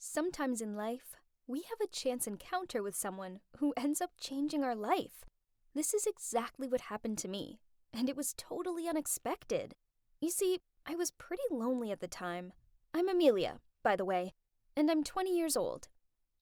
Sometimes in life, we have a chance encounter with someone who ends up changing our life. This is exactly what happened to me, and it was totally unexpected. You see, I was pretty lonely at the time. I'm Amelia, by the way, and I'm 20 years old.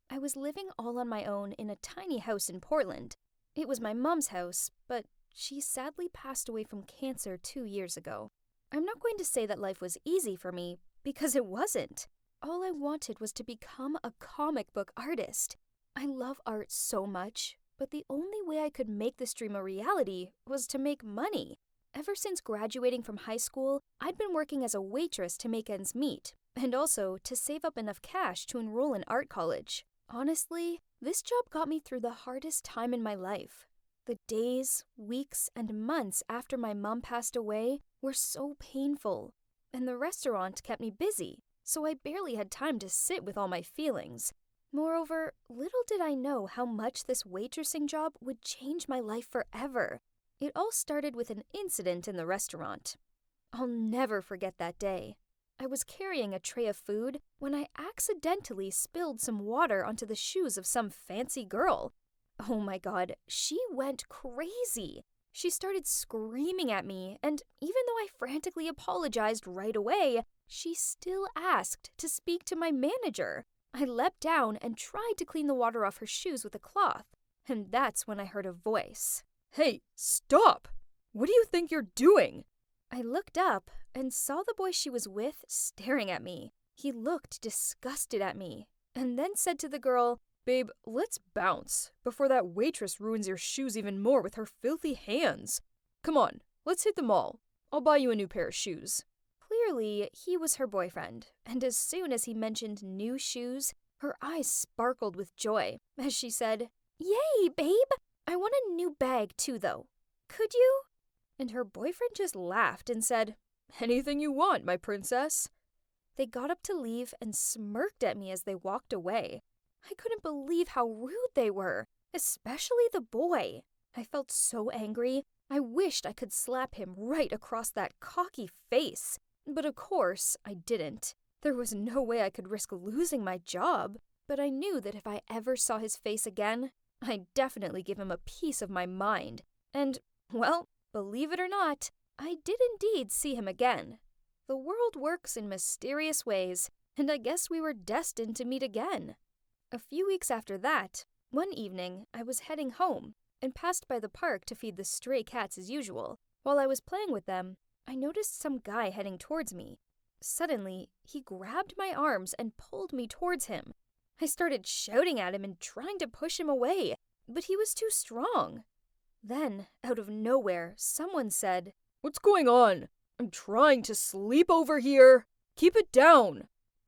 I was living all on my own in a tiny house in Portland. It was my mom's house, but she sadly passed away from cancer 2 years ago. I'm not going to say that life was easy for me, because it wasn't. All I wanted was to become a comic book artist. I love art so much, but the only way I could make this dream a reality was to make money. Ever since graduating from high school, I'd been working as a waitress to make ends meet, and also to save up enough cash to enroll in art college. Honestly, this job got me through the hardest time in my life. The days, weeks, and months after my mom passed away were so painful, and the restaurant kept me busy, so I barely had time to sit with all my feelings. Moreover, little did I know how much this waitressing job would change my life forever. It all started with an incident in the restaurant. I'll never forget that day. I was carrying a tray of food when I accidentally spilled some water onto the shoes of some fancy girl. Oh my god, she went crazy. She started screaming at me, and even though I frantically apologized right away, she still asked to speak to my manager. I leapt down and tried to clean the water off her shoes with a cloth, and that's when I heard a voice. Hey, stop! What do you think you're doing? I looked up and saw the boy she was with staring at me. He looked disgusted at me, and then said to the girl, Babe, let's bounce before that waitress ruins your shoes even more with her filthy hands. Come on, let's hit the mall. I'll buy you a new pair of shoes. Clearly, he was her boyfriend, and as soon as he mentioned new shoes, her eyes sparkled with joy as she said, "Yay, babe! I want a new bag too, though. Could you?" And her boyfriend just laughed and said, Anything you want, my princess. They got up to leave and smirked at me as they walked away. I couldn't believe how rude they were, especially the boy. I felt so angry, I wished I could slap him right across that cocky face. But of course, I didn't. There was no way I could risk losing my job. But I knew that if I ever saw his face again, I'd definitely give him a piece of my mind. And, well, believe it or not, I did indeed see him again. The world works in mysterious ways, and I guess we were destined to meet again. A few weeks after that, one evening, I was heading home and passed by the park to feed the stray cats as usual. While I was playing with them, I noticed some guy heading towards me. Suddenly, he grabbed my arms and pulled me towards him. I started shouting at him and trying to push him away, but he was too strong. Then, out of nowhere, someone said, What's going on? I'm trying to sleep over here. Keep it down.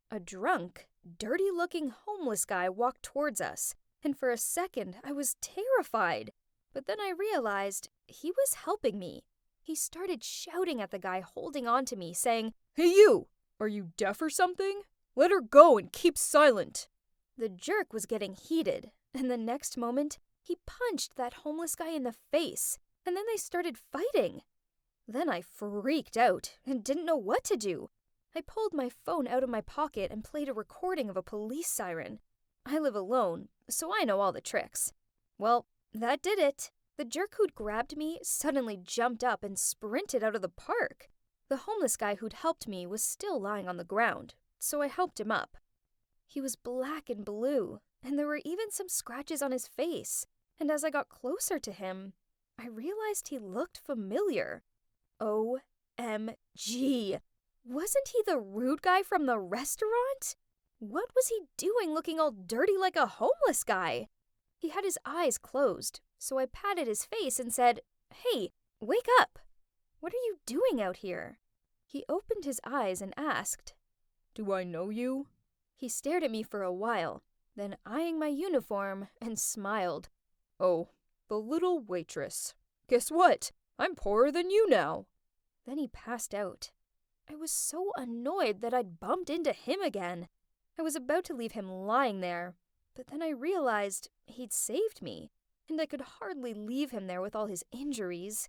A drunk, dirty-looking homeless guy walked towards us, and for a second I was terrified. But then I realized he was helping me. He started shouting at the guy holding on to me, saying, Hey you! Are you deaf or something? Let her go and keep silent. The jerk was getting heated, and the next moment, he punched that homeless guy in the face, and then they started fighting. Then I freaked out and didn't know what to do. I pulled my phone out of my pocket and played a recording of a police siren. I live alone, so I know all the tricks. Well, that did it. The jerk who'd grabbed me suddenly jumped up and sprinted out of the park. The homeless guy who'd helped me was still lying on the ground, so I helped him up. He was black and blue, and there were even some scratches on his face, and as I got closer to him, I realized he looked familiar. OMG! Wasn't he the rude guy from the restaurant? What was he doing looking all dirty like a homeless guy? He had his eyes closed, so I patted his face and said, Hey, wake up! What are you doing out here? He opened his eyes and asked, Do I know you? He stared at me for a while, then eyeing my uniform and smiled. Oh, the little waitress. Guess what? I'm poorer than you now. Then he passed out. I was so annoyed that I'd bumped into him again. I was about to leave him lying there, but then I realized he'd saved me, and I could hardly leave him there with all his injuries.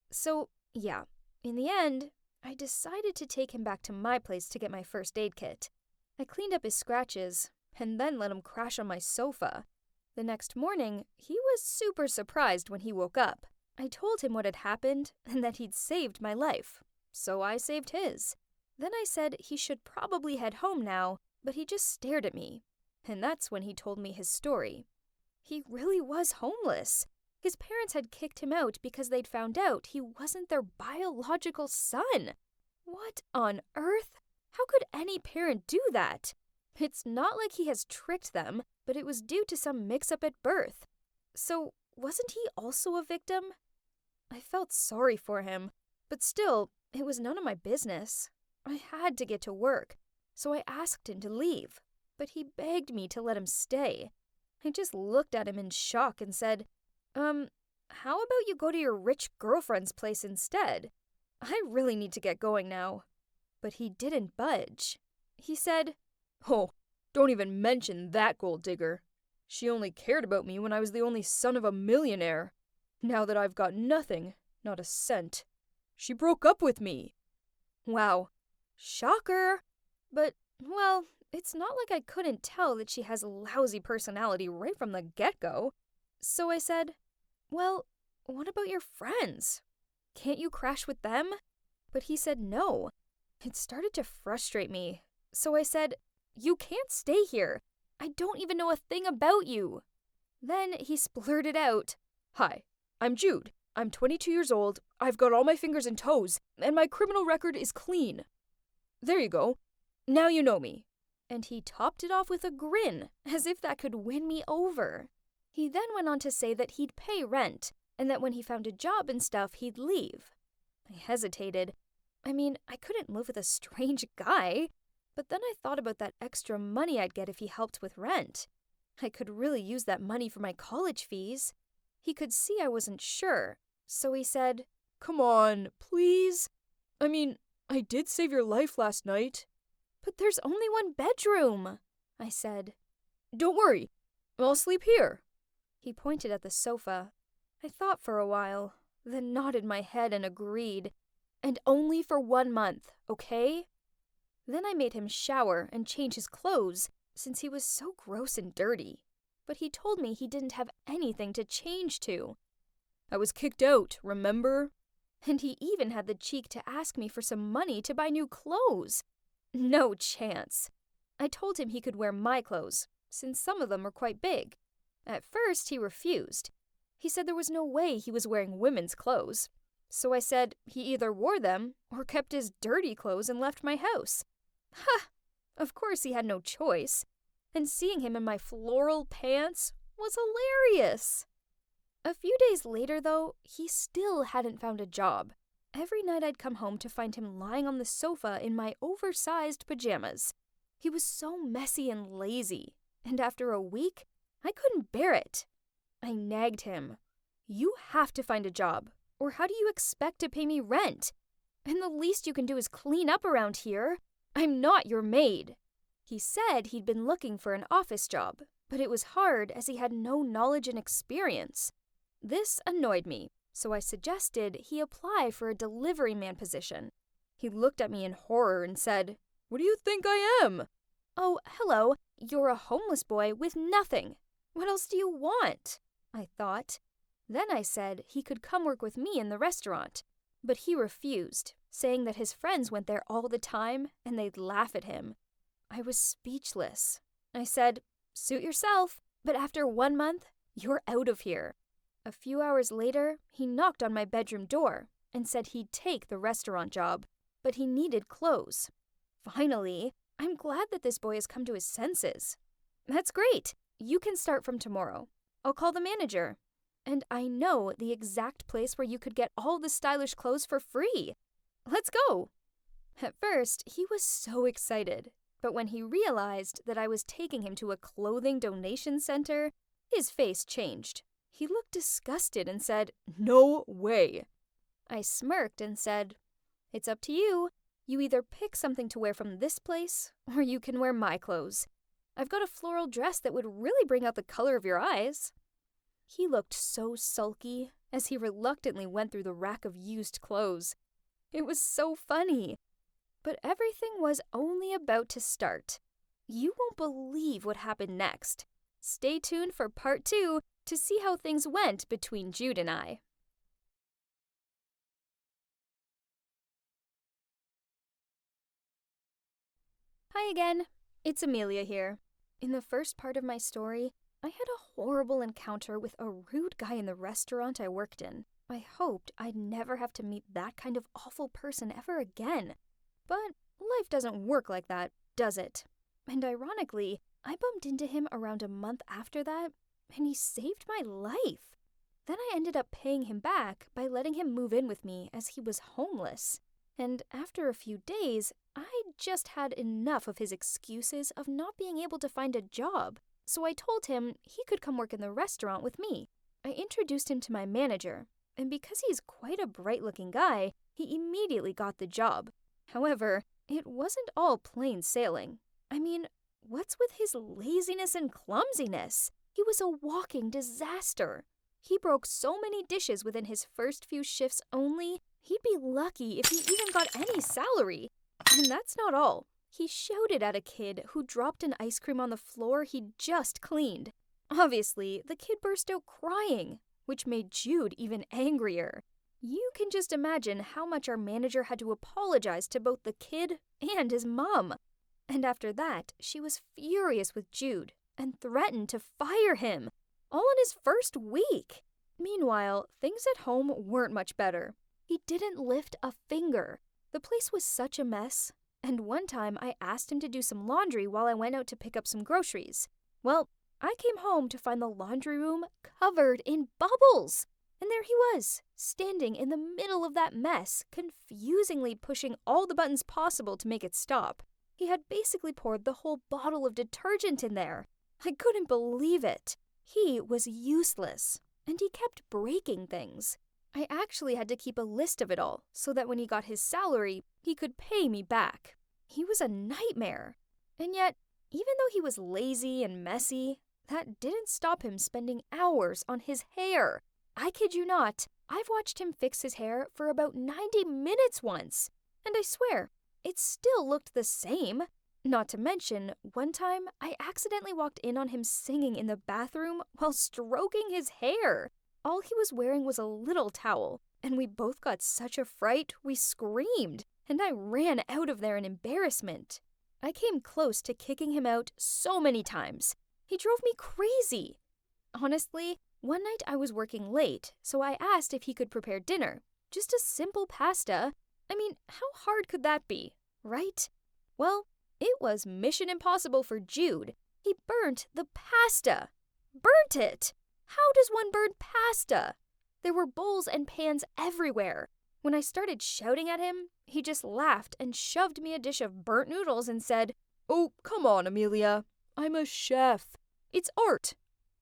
So, yeah, in the end, I decided to take him back to my place to get my first aid kit. I cleaned up his scratches, and then let him crash on my sofa. The next morning, he was super surprised when he woke up. I told him what had happened and that he'd saved my life, so I saved his. Then I said he should probably head home now, but he just stared at me. And that's when he told me his story. He really was homeless. His parents had kicked him out because they'd found out he wasn't their biological son. What on earth? How could any parent do that? It's not like he has tricked them, but it was due to some mix-up at birth. So, wasn't he also a victim? I felt sorry for him, but still, it was none of my business. I had to get to work, so I asked him to leave, but he begged me to let him stay. I just looked at him in shock and said, how about you go to your rich girlfriend's place instead? I really need to get going now. But he didn't budge. He said, Oh, don't even mention that gold digger. She only cared about me when I was the only son of a millionaire. Now that I've got nothing, not a cent, she broke up with me. Wow, shocker. But, well, it's not like I couldn't tell that she has a lousy personality right from the get-go. So I said, well, what about your friends? Can't you crash with them? But he said no. It started to frustrate me. So I said, you can't stay here. I don't even know a thing about you. Then he splurted out, Hi, I'm Jude. I'm 22 years old, I've got all my fingers and toes, and my criminal record is clean. There you go. Now you know me. And he topped it off with a grin, as if that could win me over. He then went on to say that he'd pay rent, and that when he found a job and stuff, he'd leave. I hesitated. I mean, I couldn't live with a strange guy. But then I thought about that extra money I'd get if he helped with rent. I could really use that money for my college fees. He could see I wasn't sure, so he said, Come on, please. I mean, I did save your life last night. But there's only one bedroom, I said. Don't worry, I'll sleep here. He pointed at the sofa. I thought for a while, then nodded my head and agreed. And only for 1 month, okay? Then I made him shower and change his clothes, since he was so gross and dirty. But he told me he didn't have anything to change to. I was kicked out, remember? And he even had the cheek to ask me for some money to buy new clothes. No chance. I told him he could wear my clothes, since some of them were quite big. At first, he refused. He said there was no way he was wearing women's clothes. So I said he either wore them or kept his dirty clothes and left my house. Ha! Of course he had no choice. And seeing him in my floral pants was hilarious. A few days later, though, he still hadn't found a job. Every night I'd come home to find him lying on the sofa in my oversized pajamas. He was so messy and lazy, and after a week, I couldn't bear it. I nagged him. You have to find a job, or how do you expect to pay me rent? And the least you can do is clean up around here. I'm not your maid. He said he'd been looking for an office job, but it was hard as he had no knowledge and experience. This annoyed me, so I suggested he apply for a delivery man position. He looked at me in horror and said, What do you think I am? Oh, hello, you're a homeless boy with nothing. What else do you want? I thought. Then I said he could come work with me in the restaurant, but he refused, saying that his friends went there all the time and they'd laugh at him. I was speechless. I said, Suit yourself, but after 1 month, you're out of here. A few hours later, he knocked on my bedroom door and said he'd take the restaurant job, but he needed clothes. Finally, I'm glad that this boy has come to his senses. That's great. You can start from tomorrow. I'll call the manager. And I know the exact place where you could get all the stylish clothes for free. Let's go. At first, he was so excited, but when he realized that I was taking him to a clothing donation center, his face changed. He looked disgusted and said, No way. I smirked and said, It's up to you. You either pick something to wear from this place, or you can wear my clothes. I've got a floral dress that would really bring out the color of your eyes. He looked so sulky as he reluctantly went through the rack of used clothes. It was so funny. But everything was only about to start. You won't believe what happened next. Stay tuned for part 2 to see how things went between Jude and I. Hi again, it's Amelia here. In the first part of my story, I had a horrible encounter with a rude guy in the restaurant I worked in. I hoped I'd never have to meet that kind of awful person ever again. But life doesn't work like that, does it? And ironically, I bumped into him around a month after that, and he saved my life. Then I ended up paying him back by letting him move in with me as he was homeless. And after a few days, I just had enough of his excuses of not being able to find a job, so I told him he could come work in the restaurant with me. I introduced him to my manager, and because he's quite a bright-looking guy, he immediately got the job. However, it wasn't all plain sailing. I mean, what's with his laziness and clumsiness? He was a walking disaster. He broke so many dishes within his first few shifts only, he'd be lucky if he even got any salary. And that's not all. He shouted at a kid who dropped an ice cream on the floor he'd just cleaned. Obviously, the kid burst out crying, which made Jude even angrier. You can just imagine how much our manager had to apologize to both the kid and his mom. And after that, she was furious with Jude and threatened to fire him, all in his first week. Meanwhile, things at home weren't much better. He didn't lift a finger. The place was such a mess, and one time I asked him to do some laundry while I went out to pick up some groceries. Well, I came home to find the laundry room covered in bubbles. And there he was, standing in the middle of that mess, confusingly pushing all the buttons possible to make it stop. He had basically poured the whole bottle of detergent in there. I couldn't believe it. He was useless, and he kept breaking things. I actually had to keep a list of it all, so that when he got his salary, he could pay me back. He was a nightmare. And yet, even though he was lazy and messy, that didn't stop him spending hours on his hair. I kid you not, I've watched him fix his hair for about 90 minutes once, and I swear, it still looked the same. Not to mention, one time I accidentally walked in on him singing in the bathroom while stroking his hair. All he was wearing was a little towel, and we both got such a fright we screamed, and I ran out of there in embarrassment. I came close to kicking him out so many times. He drove me crazy. Honestly, one night I was working late, so I asked if he could prepare dinner. Just a simple pasta. I mean, how hard could that be, right? Well, it was mission impossible for Jude. He burnt the pasta. Burnt it! How does one burn pasta? There were bowls and pans everywhere. When I started shouting at him, he just laughed and shoved me a dish of burnt noodles and said, "Oh, come on, Amelia. I'm a chef. It's art.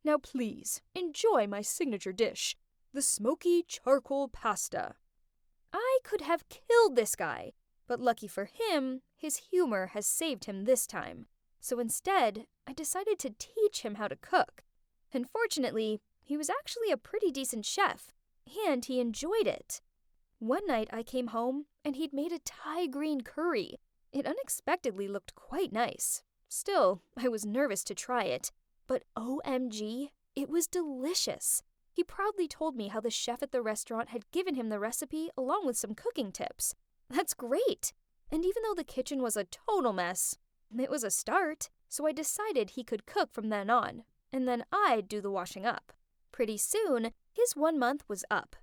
Now please, enjoy my signature dish, the smoky charcoal pasta." I could have killed this guy, but lucky for him, his humor has saved him this time. So instead, I decided to teach him how to cook. And fortunately, he was actually a pretty decent chef, and he enjoyed it. One night I came home, and he'd made a Thai green curry. It unexpectedly looked quite nice. Still, I was nervous to try it. But OMG, it was delicious. He proudly told me how the chef at the restaurant had given him the recipe along with some cooking tips. That's great! And even though the kitchen was a total mess, it was a start, so I decided he could cook from then on, and then I'd do the washing up. Pretty soon, his 1 month was up.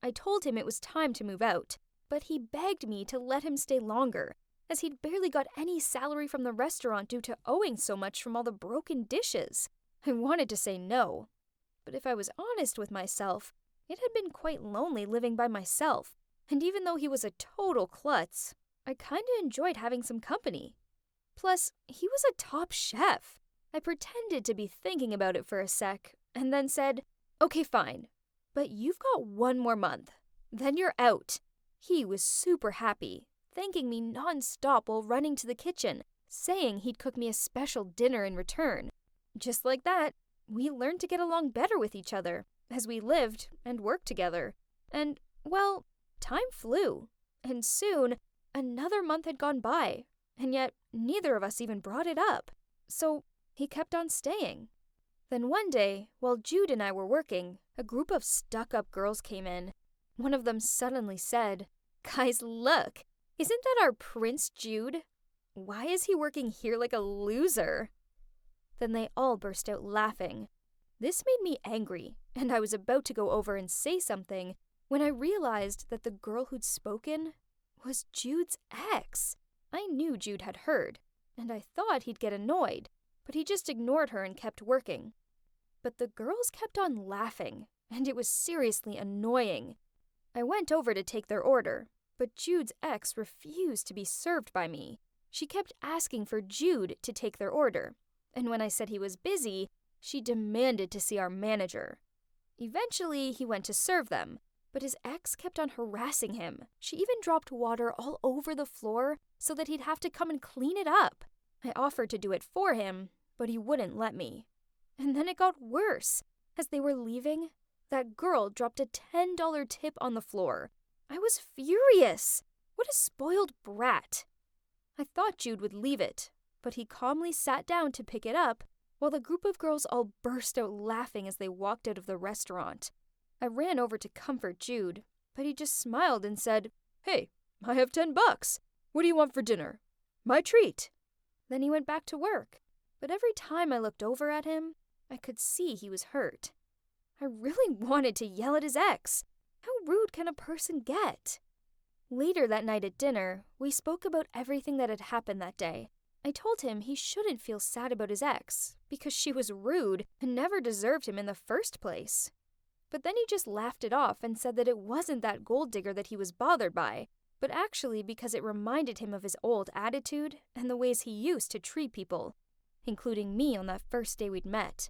I told him it was time to move out, but he begged me to let him stay longer, as he'd barely got any salary from the restaurant due to owing so much from all the broken dishes. I wanted to say no, but if I was honest with myself, it had been quite lonely living by myself, and even though he was a total klutz, I kinda enjoyed having some company. Plus, he was a top chef. I pretended to be thinking about it for a sec, and then said, "Okay, fine, but you've got 1 more month. Then you're out." He was super happy, thanking me non-stop while running to the kitchen, saying he'd cook me a special dinner in return. Just like that, we learned to get along better with each other, as we lived and worked together. And, well, time flew, and soon, another month had gone by, and yet neither of us even brought it up. so he kept on staying. Then one day, while Jude and I were working, a group of stuck-up girls came in. One of them suddenly said, "Guys, look! Isn't that our Prince Jude? Why is he working here like a loser?" Then they all burst out laughing. This made me angry, and I was about to go over and say something when I realized that the girl who'd spoken was Jude's ex. I knew Jude had heard, and I thought he'd get annoyed, but he just ignored her and kept working. But the girls kept on laughing, and it was seriously annoying. I went over to take their order, but Jude's ex refused to be served by me. She kept asking for Jude to take their order, and when I said he was busy, she demanded to see our manager. Eventually, he went to serve them, but his ex kept on harassing him. She even dropped water all over the floor so that he'd have to come and clean it up. I offered to do it for him, but he wouldn't let me. And then it got worse. As they were leaving, that girl dropped a $10 tip on the floor. I was furious. What a spoiled brat. I thought Jude would leave it, but he calmly sat down to pick it up while the group of girls all burst out laughing as they walked out of the restaurant. I ran over to comfort Jude, but he just smiled and said, "Hey, I have $10. What do you want for dinner? My treat." Then he went back to work, but every time I looked over at him, I could see he was hurt. I really wanted to yell at his ex. How rude can a person get? Later that night at dinner, we spoke about everything that had happened that day. I told him he shouldn't feel sad about his ex, because she was rude and never deserved him in the first place. But then he just laughed it off and said that it wasn't that gold digger that he was bothered by, but actually because it reminded him of his old attitude and the ways he used to treat people, including me on that first day we'd met.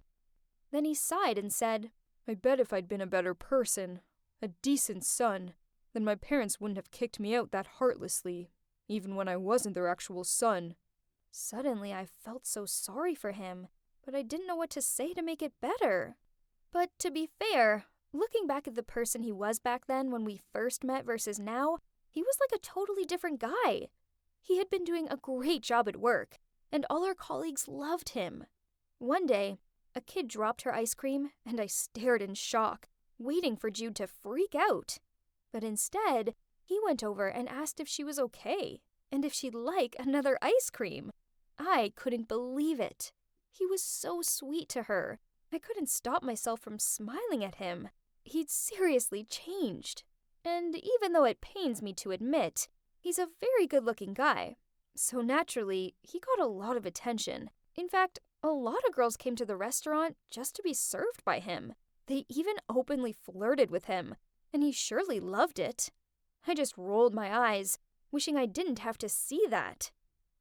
Then he sighed and said, "I bet if I'd been a better person, a decent son, then my parents wouldn't have kicked me out that heartlessly, even when I wasn't their actual son." Suddenly I felt so sorry for him, but I didn't know what to say to make it better. But to be fair, looking back at the person he was back then when we first met versus now, he was like a totally different guy. He had been doing a great job at work, and all our colleagues loved him. One day, a kid dropped her ice cream, and I stared in shock, waiting for Jude to freak out. But instead, he went over and asked if she was okay, and if she'd like another ice cream. I couldn't believe it. He was so sweet to her. I couldn't stop myself from smiling at him. He'd seriously changed. And even though it pains me to admit, he's a very good-looking guy. So naturally, he got a lot of attention. In fact, a lot of girls came to the restaurant just to be served by him. They even openly flirted with him, and he surely loved it. I just rolled my eyes, wishing I didn't have to see that.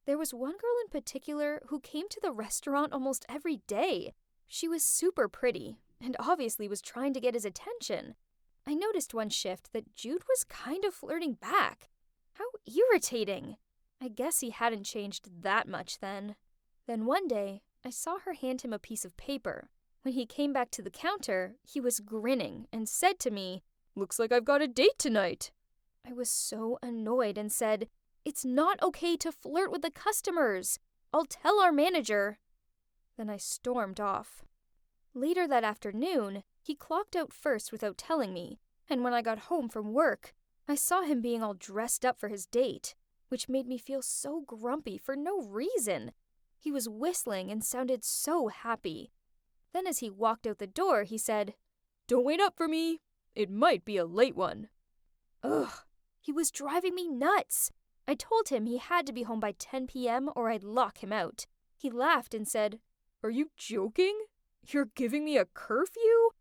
There was one girl in particular who came to the restaurant almost every day. She was super pretty, and obviously was trying to get his attention. I noticed one shift that Jude was kind of flirting back. How irritating. I guess he hadn't changed that much then. Then one day, I saw her hand him a piece of paper. When he came back to the counter, he was grinning and said to me, "Looks like I've got a date tonight." I was so annoyed and said, "It's not okay to flirt with the customers. I'll tell our manager." Then I stormed off. Later that afternoon, he clocked out first without telling me, and when I got home from work, I saw him being all dressed up for his date, which made me feel so grumpy for no reason. He was whistling and sounded so happy. Then as he walked out the door, he said, "Don't wait up for me. It might be a late one." Ugh, he was driving me nuts. I told him he had to be home by 10 p.m. or I'd lock him out. He laughed and said, "Are you joking? You're giving me a curfew?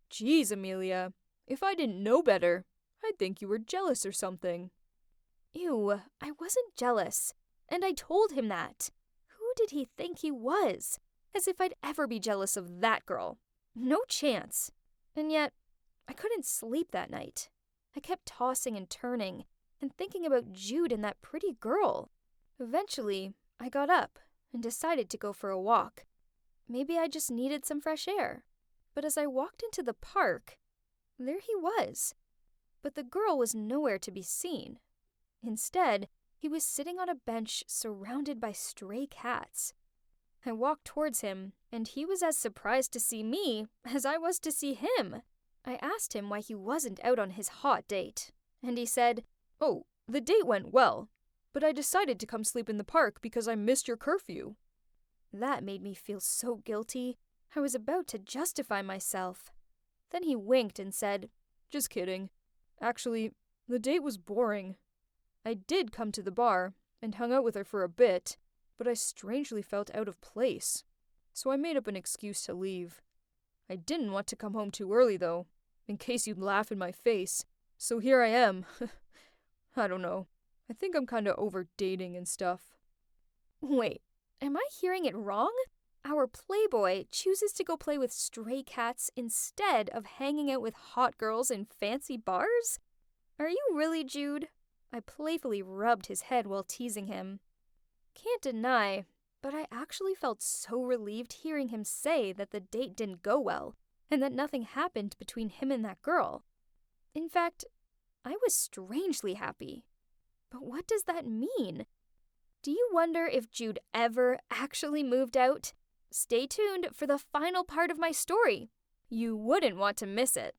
Geez, Amelia, if I didn't know better, I'd think you were jealous or something." Ew, I wasn't jealous, and I told him that. Who did he think he was? As if I'd ever be jealous of that girl. No chance. And yet, I couldn't sleep that night. I kept tossing and turning, and thinking about Jude and that pretty girl. Eventually, I got up and decided to go for a walk. Maybe I just needed some fresh air. But as I walked into the park, there he was. But the girl was nowhere to be seen. Instead, he was sitting on a bench surrounded by stray cats. I walked towards him, and he was as surprised to see me as I was to see him. I asked him why he wasn't out on his hot date, and he said, "Oh, the date went well, but I decided to come sleep in the park because I missed your curfew." That made me feel so guilty. I was about to justify myself. Then he winked and said, "Just kidding. Actually, the date was boring. I did come to the bar and hung out with her for a bit, but I strangely felt out of place, so I made up an excuse to leave. I didn't want to come home too early, though, in case you'd laugh in my face, so here I am." I don't know. I think I'm kinda over dating and stuff. Wait, am I hearing it wrong? Our playboy chooses to go play with stray cats instead of hanging out with hot girls in fancy bars? Are you really, Jude? I playfully rubbed his head while teasing him. Can't deny, but I actually felt so relieved hearing him say that the date didn't go well and that nothing happened between him and that girl. In fact, I was strangely happy. But what does that mean? Do you wonder if Jude ever actually moved out? Stay tuned for the final part of my story. You wouldn't want to miss it.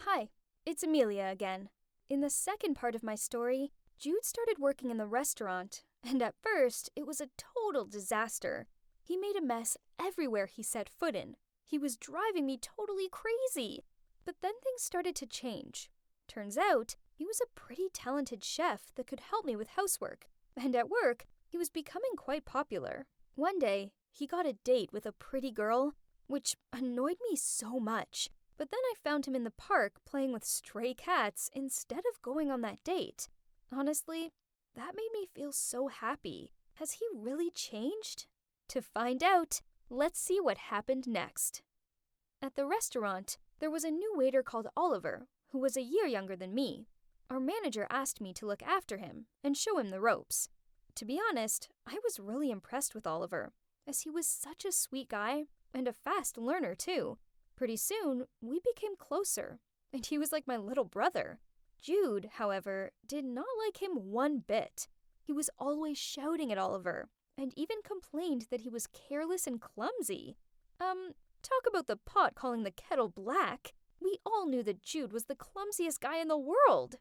Hi, it's Amelia again. In the second part of my story, Jude started working in the restaurant, and at first, it was a total disaster. He made a mess everywhere he set foot in. He was driving me totally crazy. But then things started to change. Turns out, he was a pretty talented chef that could help me with housework, and at work, he was becoming quite popular. One day, he got a date with a pretty girl, which annoyed me so much. But then I found him in the park playing with stray cats instead of going on that date. Honestly, that made me feel so happy. Has he really changed? To find out, let's see what happened next. At the restaurant, there was a new waiter called Oliver, who was a year younger than me. Our manager asked me to look after him and show him the ropes. To be honest, I was really impressed with Oliver, as he was such a sweet guy and a fast learner too. Pretty soon, we became closer, and he was like my little brother. Jude, however, did not like him one bit. He was always shouting at Oliver, and even complained that he was careless and clumsy. Talk about the pot calling the kettle black. We all knew that Jude was the clumsiest guy in the world.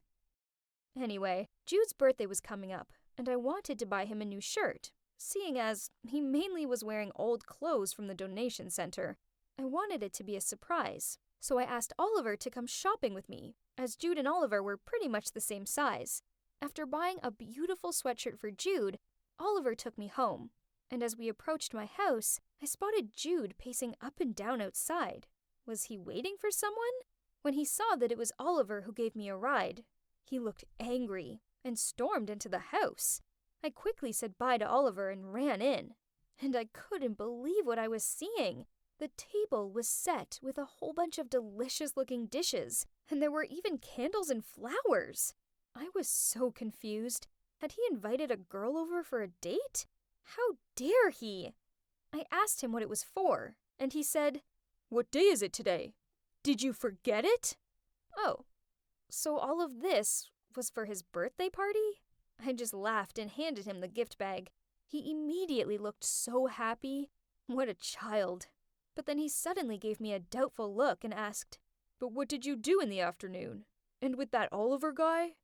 Anyway, Jude's birthday was coming up, and I wanted to buy him a new shirt, seeing as he mainly was wearing old clothes from the donation center. I wanted it to be a surprise, so I asked Oliver to come shopping with me, as Jude and Oliver were pretty much the same size. After buying a beautiful sweatshirt for Jude, Oliver took me home, and as we approached my house, I spotted Jude pacing up and down outside. Was he waiting for someone? When he saw that it was Oliver who gave me a ride, he looked angry and stormed into the house. I quickly said bye to Oliver and ran in, and I couldn't believe what I was seeing. The table was set with a whole bunch of delicious-looking dishes, and there were even candles and flowers. I was so confused. Had he invited a girl over for a date? How dare he? I asked him what it was for, and he said, "What day is it today? Did you forget it?" "Oh, so all of this was for his birthday party?" I just laughed and handed him the gift bag. He immediately looked so happy. What a child. But then he suddenly gave me a doubtful look and asked, "But what did you do in the afternoon? And with that Oliver guy?"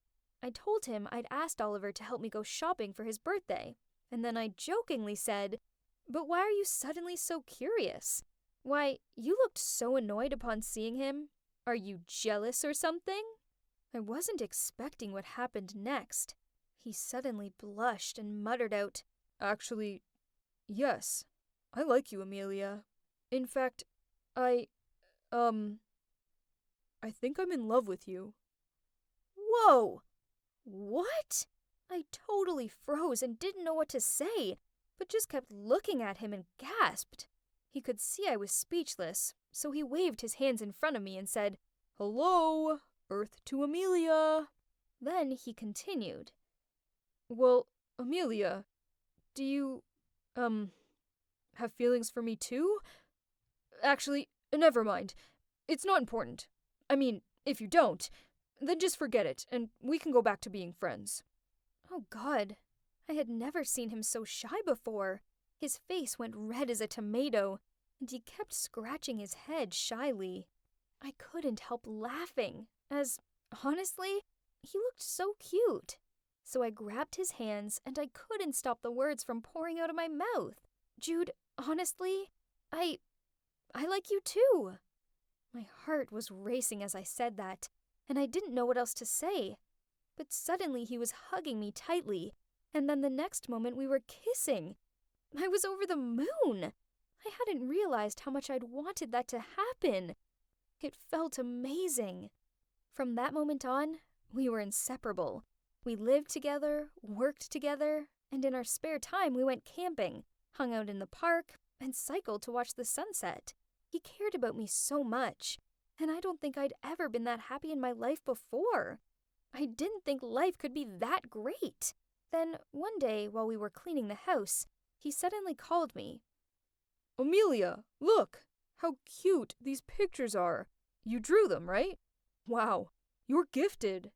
I told him I'd asked Oliver to help me go shopping for his birthday, and then I jokingly said, "But why are you suddenly so curious? Why, you looked so annoyed upon seeing him. Are you jealous or something?" I wasn't expecting what happened next. He suddenly blushed and muttered out, "Actually, yes, I like you, Amelia. In fact, I think I'm in love with you." "Whoa! What?" I totally froze and didn't know what to say, but just kept looking at him and gasped. He could see I was speechless, so he waved his hands in front of me and said, "Hello, Earth to Amelia." Then he continued, "Well, Amelia, do you, have feelings for me too? Actually, never mind. It's not important. I mean, If you don't, then just forget it, and we can go back to being friends. Oh God, I had never seen him so shy before. His face went red as a tomato, and he kept scratching his head shyly. I couldn't help laughing, as, honestly, he looked so cute. So I grabbed his hands, and I couldn't stop the words from pouring out of my mouth. Jude, honestly, I like you too. My heart was racing as I said that, and I didn't know what else to say. But suddenly he was hugging me tightly, and then the next moment we were kissing. I was over the moon. I hadn't realized how much I'd wanted that to happen. It felt amazing. From that moment on, we were inseparable. We lived together, worked together, and in our spare time we went camping, hung out in the park, and cycled to watch the sunset. He cared about me so much, and I don't think I'd ever been that happy in my life before. I didn't think life could be that great. Then, one day, while we were cleaning the house, he suddenly called me. Amelia, look! How cute these pictures are. You drew them, right? Wow, you're gifted.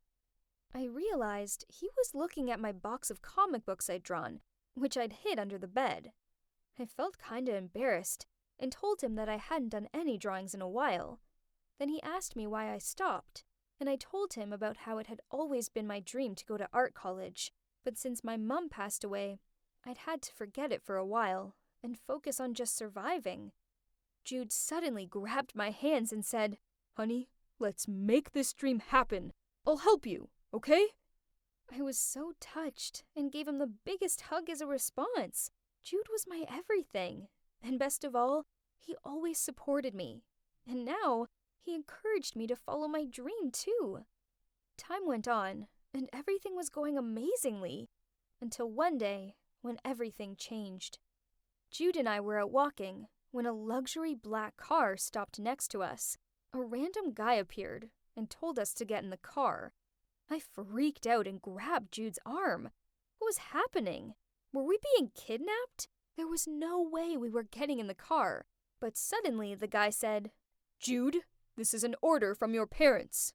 I realized he was looking at my box of comic books I'd drawn, which I'd hid under the bed. I felt kinda embarrassed, and told him that I hadn't done any drawings in a while. Then he asked me why I stopped, and I told him about how it had always been my dream to go to art college, but since my mom passed away, I'd had to forget it for a while and focus on just surviving. Jude suddenly grabbed my hands and said, Honey, let's make this dream happen. I'll help you, okay? I was so touched and gave him the biggest hug as a response. Jude was my everything, and best of all, he always supported me. And now, he encouraged me to follow my dream too. Time went on, and everything was going amazingly, until one day, when everything changed. Jude and I were out walking, when a luxury black car stopped next to us. A random guy appeared and told us to get in the car. I freaked out and grabbed Jude's arm. What was happening? Were we being kidnapped? There was no way we were getting in the car. But suddenly the guy said, Jude, this is an order from your parents.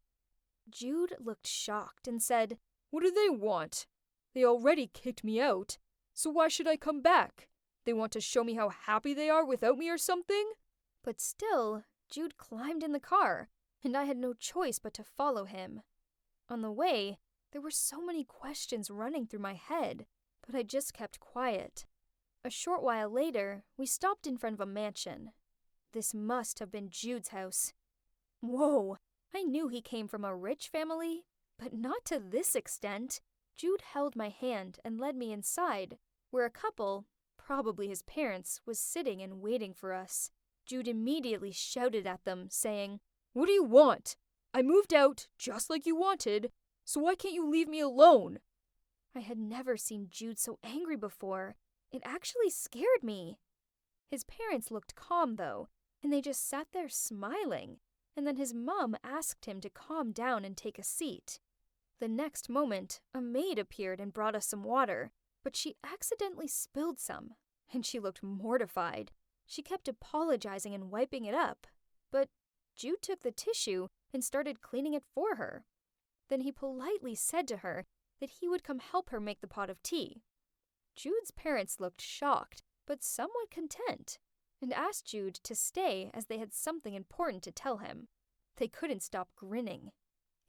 Jude looked shocked and said, What do they want? They already kicked me out, so why should I come back? They want to show me how happy they are without me or something? But still, Jude climbed in the car, and I had no choice but to follow him. On the way, there were so many questions running through my head, but I just kept quiet. A short while later, we stopped in front of a mansion. This must have been Jude's house. Whoa, I knew he came from a rich family, but not to this extent. Jude held my hand and led me inside, where a couple, probably his parents, was sitting and waiting for us. Jude immediately shouted at them, saying, What do you want? I moved out just like you wanted, so why can't you leave me alone? I had never seen Jude so angry before. It actually scared me. His parents looked calm, though, and they just sat there smiling, and then his mom asked him to calm down and take a seat. The next moment, a maid appeared and brought us some water, but she accidentally spilled some, and she looked mortified. She kept apologizing and wiping it up, but Jude took the tissue and started cleaning it for her. Then he politely said to her that he would come help her make the pot of tea. Jude's parents looked shocked, but somewhat content, and asked Jude to stay as they had something important to tell him. They couldn't stop grinning.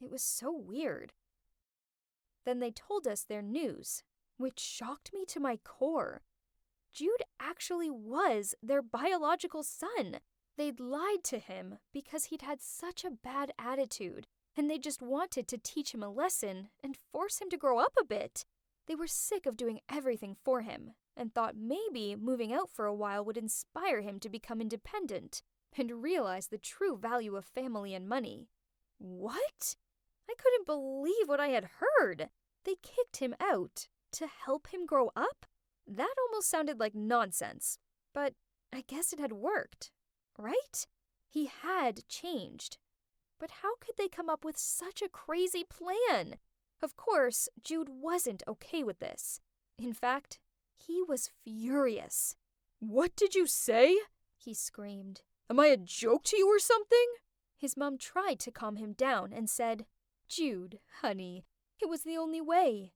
It was so weird. Then they told us their news, which shocked me to my core. Jude actually was their biological son. They'd lied to him because he'd had such a bad attitude, and they just wanted to teach him a lesson and force him to grow up a bit. They were sick of doing everything for him, and thought maybe moving out for a while would inspire him to become independent and realize the true value of family and money. What? I couldn't believe what I had heard. They kicked him out to help him grow up? That almost sounded like nonsense, but I guess it had worked, right? He had changed. But how could they come up with such a crazy plan? Of course, Jude wasn't okay with this. In fact, he was furious. What did you say? He screamed. Am I a joke to you or something? His mom tried to calm him down and said, "Jude, honey, it was the only way.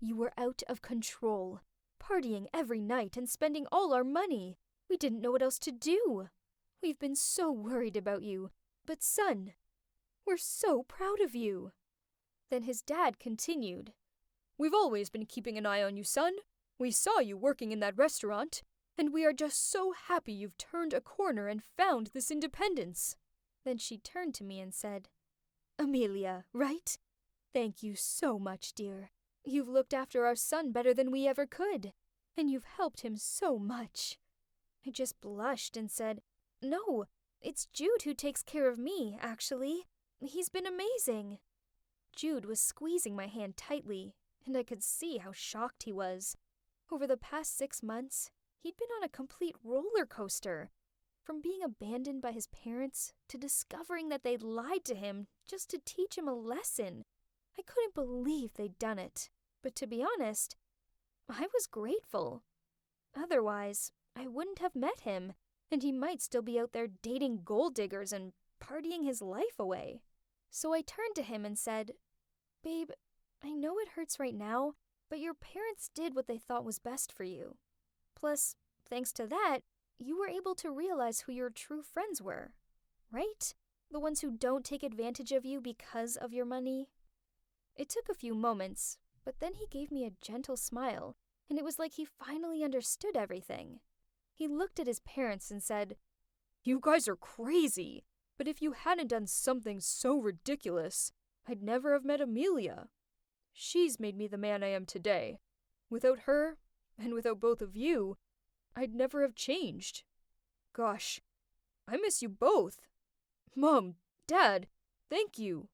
You were out of control, partying every night and spending all our money. We didn't know what else to do. We've been so worried about you. But son, we're so proud of you." Then his dad continued, "We've always been keeping an eye on you, son. We saw you working in that restaurant, and we are just so happy you've turned a corner and found this independence." Then she turned to me and said, "Amelia, right? Thank you so much, dear. You've looked after our son better than we ever could, and you've helped him so much." I just blushed and said, "No, it's Jude who takes care of me, actually. He's been amazing." Jude was squeezing my hand tightly, and I could see how shocked he was. Over the past 6 months, he'd been on a complete roller coaster. From being abandoned by his parents to discovering that they'd lied to him just to teach him a lesson. I couldn't believe they'd done it. But to be honest, I was grateful. Otherwise, I wouldn't have met him, and he might still be out there dating gold diggers and partying his life away. So I turned to him and said, "Babe, I know it hurts right now, but your parents did what they thought was best for you. Plus, thanks to that, you were able to realize who your true friends were, right? The ones who don't take advantage of you because of your money." It took a few moments, but then he gave me a gentle smile, and it was like he finally understood everything. He looked at his parents and said, "You guys are crazy, but if you hadn't done something so ridiculous, I'd never have met Amelia. She's made me the man I am today. Without her, and without both of you, I'd never have changed. Gosh, I miss you both. Mom, Dad, thank you."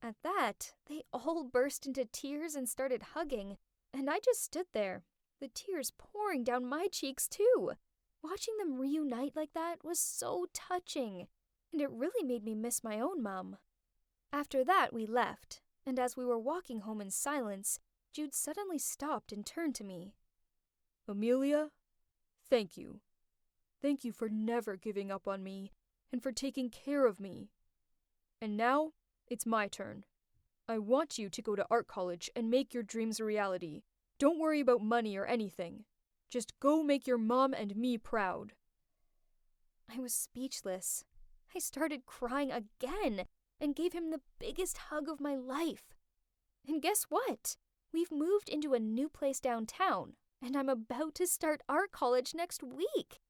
At that, they all burst into tears and started hugging, and I just stood there, the tears pouring down my cheeks too. Watching them reunite like that was so touching, and it really made me miss my own mom. After that, we left, and as we were walking home in silence, Jude suddenly stopped and turned to me. "Amelia, thank you. Thank you for never giving up on me and for taking care of me. And now, it's my turn. I want you to go to art college and make your dreams a reality. Don't worry about money or anything. Just go make your mom and me proud." I was speechless. I started crying again and gave him the biggest hug of my life. And guess what? We've moved into a new place downtown, and I'm about to start art college next week.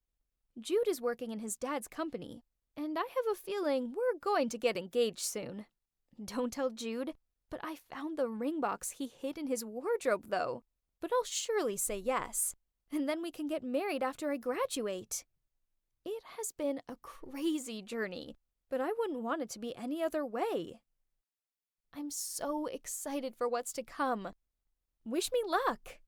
Jude is working in his dad's company, and I have a feeling we're going to get engaged soon. Don't tell Jude, but I found the ring box he hid in his wardrobe, though. But I'll surely say yes, and then we can get married after I graduate. It has been a crazy journey, but I wouldn't want it to be any other way. I'm so excited for what's to come. Wish me luck!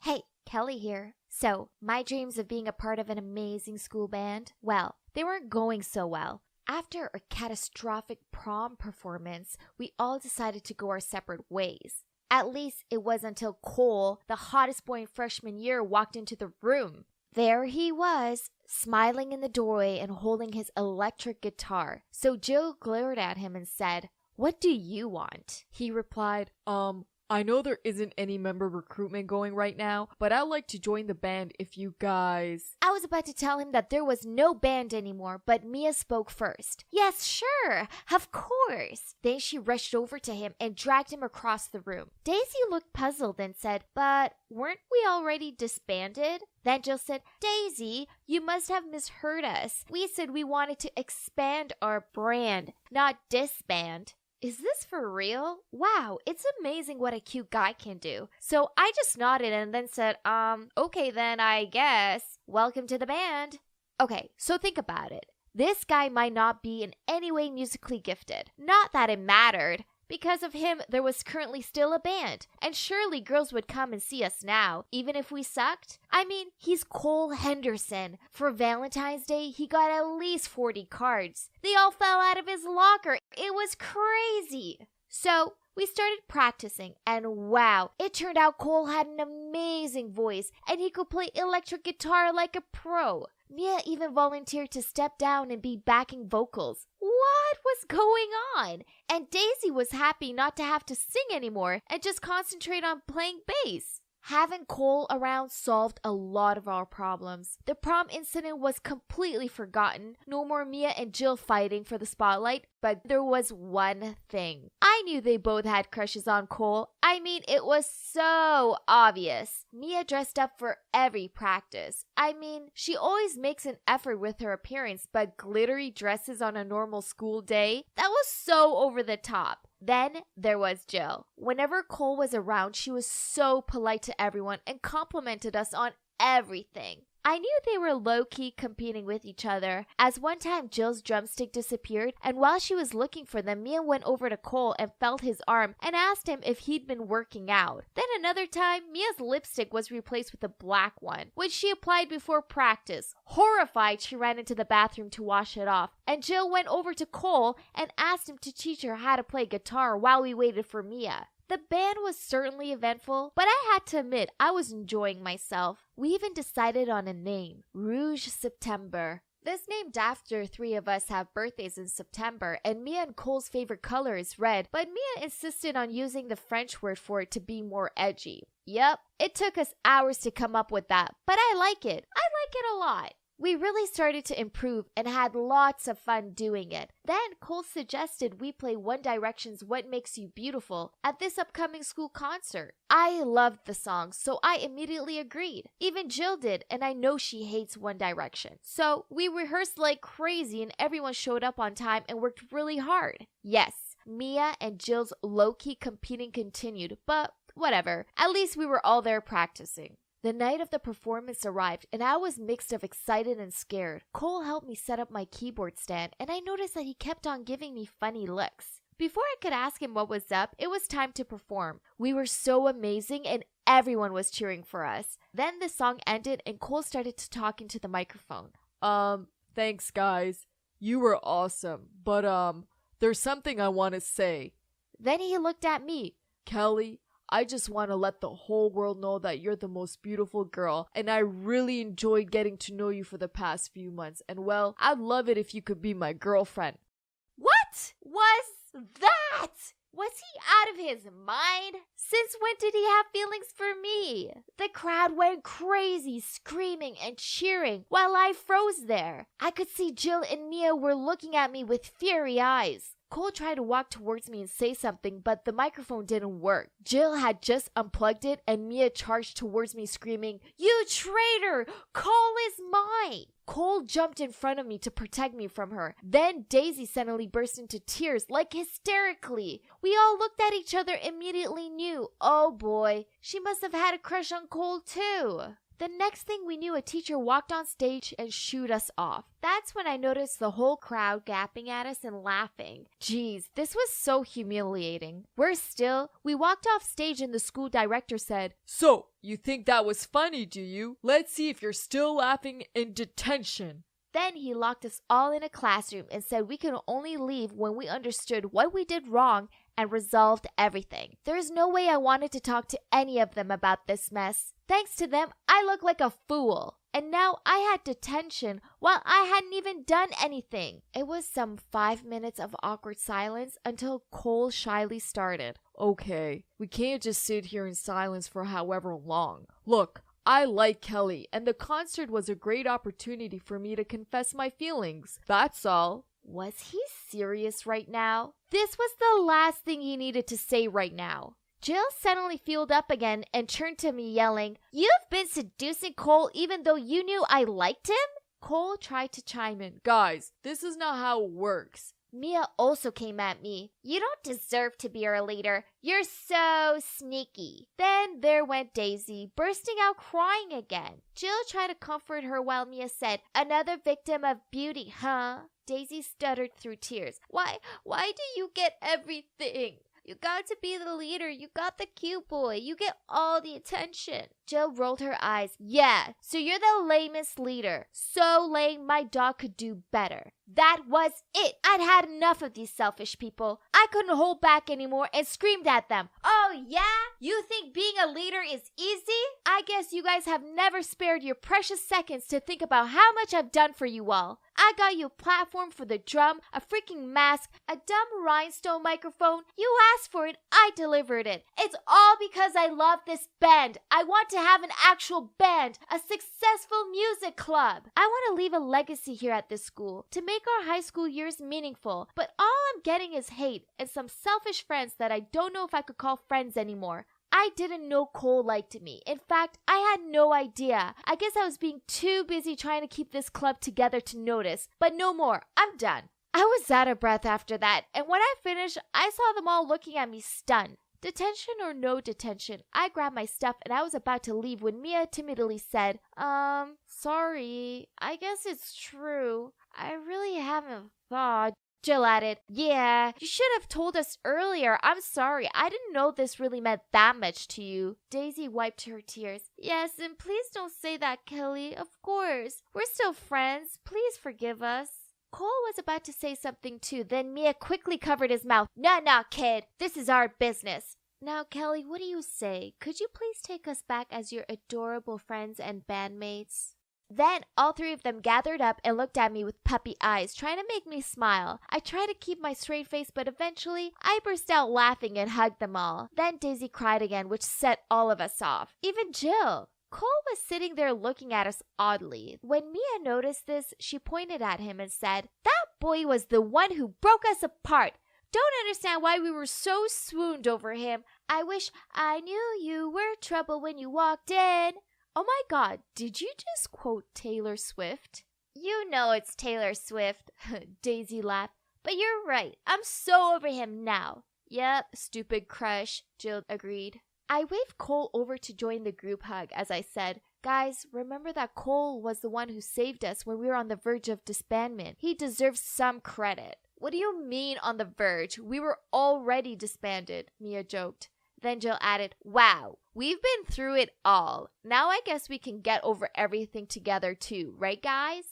Hey, Kelly here. So, my dreams of being a part of an amazing school band, well, they weren't going so well. After a catastrophic prom performance, we all decided to go our separate ways. At least it was until Cole, the hottest boy in freshman year, walked into the room. There he was, smiling in the doorway and holding his electric guitar. So Jill glared at him and said, "What do you want?" He replied, I know there isn't any member recruitment going right now, but I'd like to join the band if you guys... I was about to tell him that there was no band anymore, but Mia spoke first. "Yes, sure, of course." Then she rushed over to him and dragged him across the room. Daisy looked puzzled and said, "But weren't we already disbanded?" Then Jill said, "Daisy, you must have misheard us. We said we wanted to expand our brand, not disband." Is this for real? Wow, it's amazing what a cute guy can do. So I just nodded and then said, okay then, I guess. Welcome to the band. Okay, so think about it. This guy might not be in any way musically gifted. Not that it mattered. Because of him, there was currently still a band. And surely girls would come and see us now, even if we sucked. I mean, he's Cole Henderson. For Valentine's Day, he got at least 40 cards. They all fell out of his locker. It was crazy. So, We started practicing, and wow, it turned out Cole had an amazing voice and he could play electric guitar like a pro. Mia even volunteered to step down and be backing vocals. What was going on? And Daisy was happy not to have to sing anymore and just concentrate on playing bass. Having Cole around solved a lot of our problems. The prom incident was completely forgotten. No more Mia and Jill fighting for the spotlight, but there was one thing. I knew they both had crushes on Cole. I mean, it was so obvious. Mia dressed up for every practice. I mean, she always makes an effort with her appearance, but glittery dresses on a normal school day? That was so over the top. Then there was Jill. Whenever Cole was around, she was so polite to everyone and complimented us on everything. I knew they were low-key competing with each other, as one time Jill's drumstick disappeared, and while she was looking for them, Mia went over to Cole and felt his arm and asked him if he'd been working out. Then another time, Mia's lipstick was replaced with a black one, which she applied before practice. Horrified, she ran into the bathroom to wash it off, and Jill went over to Cole and asked him to teach her how to play guitar while we waited for Mia. The band was certainly eventful, but I had to admit I was enjoying myself. We even decided on a name, Rouge September. This named after three of us have birthdays in September, and Mia and Cole's favorite color is red, but Mia insisted on using the French word for it to be more edgy. Yep, it took us hours to come up with that, but I like it. I like it a lot. We really started to improve and had lots of fun doing it. Then Cole suggested we play One Direction's What Makes You Beautiful at this upcoming school concert. I loved the song, so I immediately agreed. Even Jill did, and I know she hates One Direction. So we rehearsed like crazy and everyone showed up on time and worked really hard. Yes, Mia and Jill's low-key competing continued, but whatever. At least we were all there practicing. The night of the performance arrived, and I was mixed of excited and scared. Cole helped me set up my keyboard stand, and I noticed that he kept on giving me funny looks. Before I could ask him what was up, it was time to perform. We were so amazing, and everyone was cheering for us. Then the song ended, and Cole started to talk into the microphone. Thanks guys. You were awesome. But there's something I want to say. Then he looked at me. Kelly, I just want to let the whole world know that you're the most beautiful girl, and I really enjoyed getting to know you for the past few months, and well, I'd love it if you could be my girlfriend. What was that? Was he out of his mind? Since when did he have feelings for me? The crowd went crazy, screaming and cheering while I froze there. I could see Jill and Mia were looking at me with fiery eyes. Cole tried to walk towards me and say something, but the microphone didn't work. Jill had just unplugged it, and Mia charged towards me screaming, "You traitor! Cole is mine!" Cole jumped in front of me to protect me from her. Then Daisy suddenly burst into tears, like hysterically. We all looked at each other and immediately knew, oh boy, she must have had a crush on Cole too. The next thing we knew, a teacher walked on stage and shooed us off. That's when I noticed the whole crowd gapping at us and laughing. Geez, this was so humiliating. Worse still, we walked off stage and the school director said, "So, you think that was funny, do you? Let's see if you're still laughing in detention." Then he locked us all in a classroom and said we could only leave when we understood what we did wrong and resolved everything. There's no way I wanted to talk to any of them about this mess. Thanks to them, I look like a fool. And now I had detention while I hadn't even done anything. It was some 5 minutes of awkward silence until Cole shyly started. Okay, we can't just sit here in silence for however long. Look, I like Kelly, and the concert was a great opportunity for me to confess my feelings. That's all. Was he serious right now? This was the last thing he needed to say right now. Jill suddenly fueled up again and turned to me yelling, "You've been seducing Cole even though you knew I liked him?" Cole tried to chime in. Guys, this is not how it works. Mia also came at me. "You don't deserve to be our leader. You're so sneaky." Then there went Daisy, bursting out crying again. Jill tried to comfort her while Mia said, "Another victim of beauty, huh?" Daisy stuttered through tears. Why do you get everything? You got to be the leader. You got the cute boy. You get all the attention. Jill rolled her eyes. Yeah, so you're the lamest leader. So lame my dog could do better. That was it. I'd had enough of these selfish people. I couldn't hold back anymore and screamed at them. Oh yeah? You think being a leader is easy? I guess you guys have never spared your precious seconds to think about how much I've done for you all. I got you a platform for the drum, a freaking mask, a dumb rhinestone microphone. You asked for it, I delivered it. It's all because I love this band. I want to have an actual band, a successful music club. I want to leave a legacy here at this school to make our high school years meaningful. But all I'm getting is hate and some selfish friends that I don't know if I could call friends anymore. I didn't know Cole liked me. In fact, I had no idea. I guess I was being too busy trying to keep this club together to notice. But no more. I'm done. I was out of breath after that, and when I finished, I saw them all looking at me stunned. Detention or no detention, I grabbed my stuff and I was about to leave when Mia timidly said, sorry, I guess it's true. I really haven't thought. Jill added, yeah, you should have told us earlier. I'm sorry. I didn't know this really meant that much to you. Daisy wiped her tears. Yes, and please don't say that, Kelly. Of course. We're still friends. Please forgive us. Cole was about to say something too, then Mia quickly covered his mouth. No, kid. This is our business. Now, Kelly, what do you say? Could you please take us back as your adorable friends and bandmates? Then all three of them gathered up and looked at me with puppy eyes, trying to make me smile. I tried to keep my straight face, but eventually I burst out laughing and hugged them all. Then Daisy cried again, which set all of us off. Even Jill. Cole was sitting there looking at us oddly. When Mia noticed this, she pointed at him and said, that boy was the one who broke us apart. Don't understand why we were so swooned over him. I wish I knew you were trouble when you walked in. Oh my God, did you just quote Taylor Swift? You know it's Taylor Swift, Daisy laughed. But you're right, I'm so over him now. Yep, stupid crush, Jill agreed. I waved Cole over to join the group hug as I said, guys, remember that Cole was the one who saved us when we were on the verge of disbandment. He deserves some credit. What do you mean on the verge? We were already disbanded, Mia joked. Then Jill added, wow, we've been through it all. Now I guess we can get over everything together too, right guys?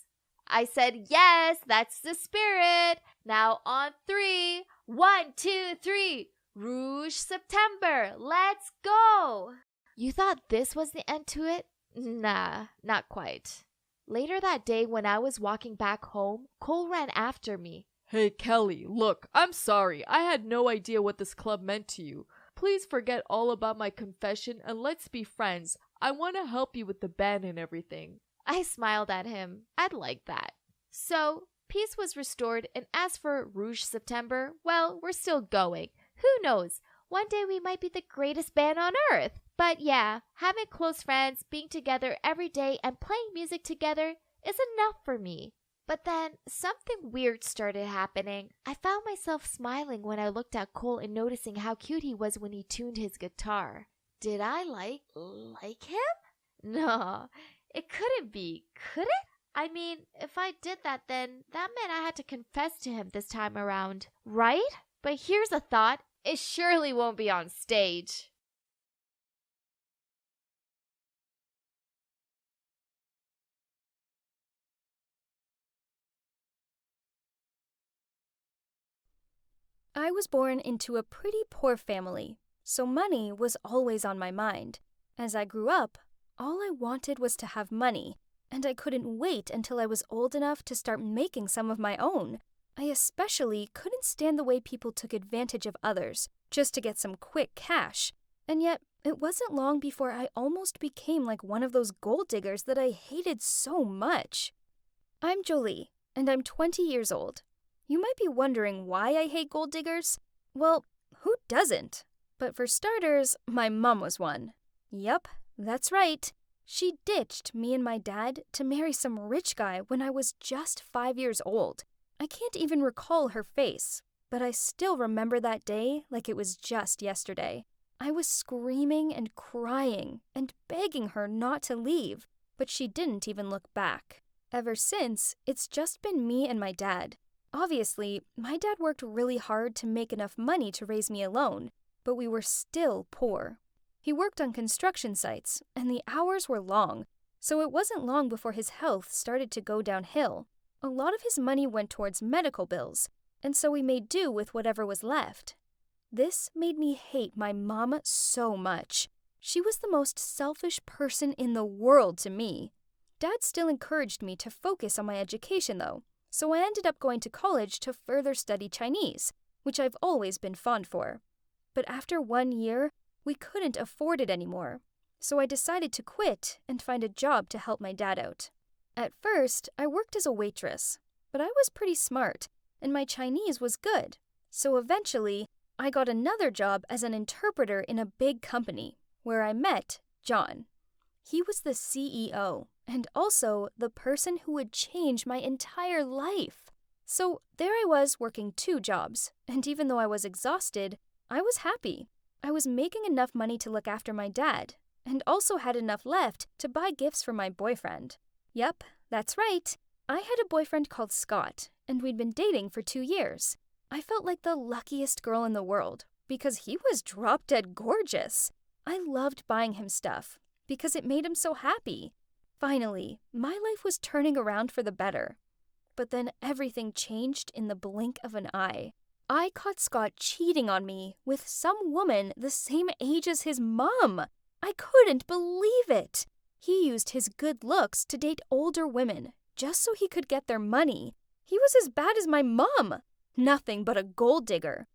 I said, yes, that's the spirit. Now on 3. 1, 2, 3. Rouge September. Let's go. You thought this was the end to it? Nah, not quite. Later that day when I was walking back home, Cole ran after me. Hey Kelly, look, I'm sorry. I had no idea what this club meant to you. Please forget all about my confession and let's be friends. I want to help you with the band and everything. I smiled at him. I'd like that. So, peace was restored, and as for Rouge September, well, we're still going. Who knows? One day we might be the greatest band on earth. But yeah, having close friends, being together every day, and playing music together is enough for me. But then, something weird started happening. I found myself smiling when I looked at Cole and noticing how cute he was when he tuned his guitar. Did I like him? No, it couldn't be, could it? I mean, if I did that, then that meant I had to confess to him this time around, right? But here's a thought. It surely won't be on stage. I was born into a pretty poor family, so money was always on my mind. As I grew up, all I wanted was to have money, and I couldn't wait until I was old enough to start making some of my own. I especially couldn't stand the way people took advantage of others just to get some quick cash. And yet, it wasn't long before I almost became like one of those gold diggers that I hated so much. I'm Jolie, and I'm 20 years old. You might be wondering why I hate gold diggers. Well, who doesn't? But for starters, my mom was one. Yup, that's right. She ditched me and my dad to marry some rich guy when I was just 5 years old. I can't even recall her face, but I still remember that day like it was just yesterday. I was screaming and crying and begging her not to leave, but she didn't even look back. Ever since, it's just been me and my dad. Obviously, my dad worked really hard to make enough money to raise me alone, but we were still poor. He worked on construction sites, and the hours were long, so it wasn't long before his health started to go downhill. A lot of his money went towards medical bills, and so we made do with whatever was left. This made me hate my mom so much. She was the most selfish person in the world to me. Dad still encouraged me to focus on my education, though, so I ended up going to college to further study Chinese, which I've always been fond for. But after 1 year, we couldn't afford it anymore, so I decided to quit and find a job to help my dad out. At first, I worked as a waitress, but I was pretty smart, and my Chinese was good, so eventually, I got another job as an interpreter in a big company, where I met John. He was the CEO, and also the person who would change my entire life. So there I was working 2 jobs, and even though I was exhausted, I was happy. I was making enough money to look after my dad, and also had enough left to buy gifts for my boyfriend. Yep, that's right. I had a boyfriend called Scott, and we'd been dating for 2 years. I felt like the luckiest girl in the world, because he was drop-dead gorgeous. I loved buying him stuff, because it made him so happy. Finally, my life was turning around for the better. But then everything changed in the blink of an eye. I caught Scott cheating on me with some woman the same age as his mom. I couldn't believe it. He used his good looks to date older women, just so he could get their money. He was as bad as my mom. Nothing but a gold digger.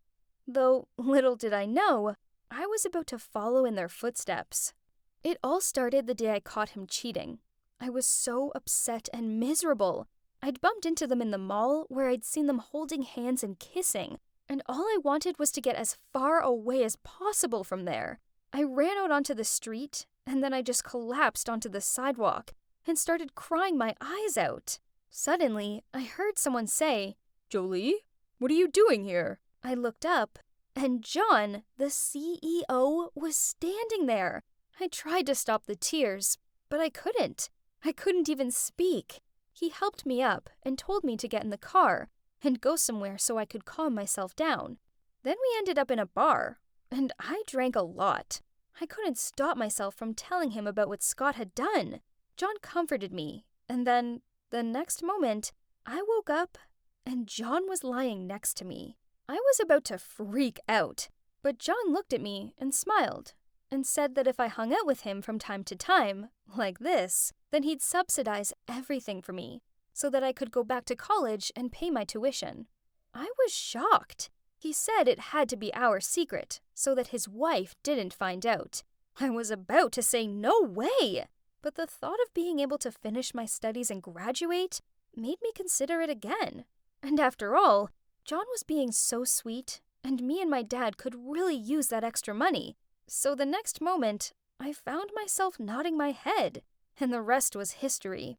Though, little did I know, I was about to follow in their footsteps. It all started the day I caught him cheating. I was so upset and miserable. I'd bumped into them in the mall where I'd seen them holding hands and kissing, and all I wanted was to get as far away as possible from there. I ran out onto the street, and then I just collapsed onto the sidewalk and started crying my eyes out. Suddenly, I heard someone say, "Jolie, what are you doing here?" I looked up, and John, the CEO, was standing there. I tried to stop the tears, but I couldn't. I couldn't even speak. He helped me up and told me to get in the car and go somewhere so I could calm myself down. Then we ended up in a bar, and I drank a lot. I couldn't stop myself from telling him about what Scott had done. John comforted me, and then, the next moment, I woke up, and John was lying next to me. I was about to freak out, but John looked at me and smiled, and said that if I hung out with him from time to time, like this, then he'd subsidize everything for me, so that I could go back to college and pay my tuition. I was shocked. He said it had to be our secret, so that his wife didn't find out. I was about to say no way, but the thought of being able to finish my studies and graduate made me consider it again. And after all, John was being so sweet, and me and my dad could really use that extra money. So the next moment, I found myself nodding my head, and the rest was history.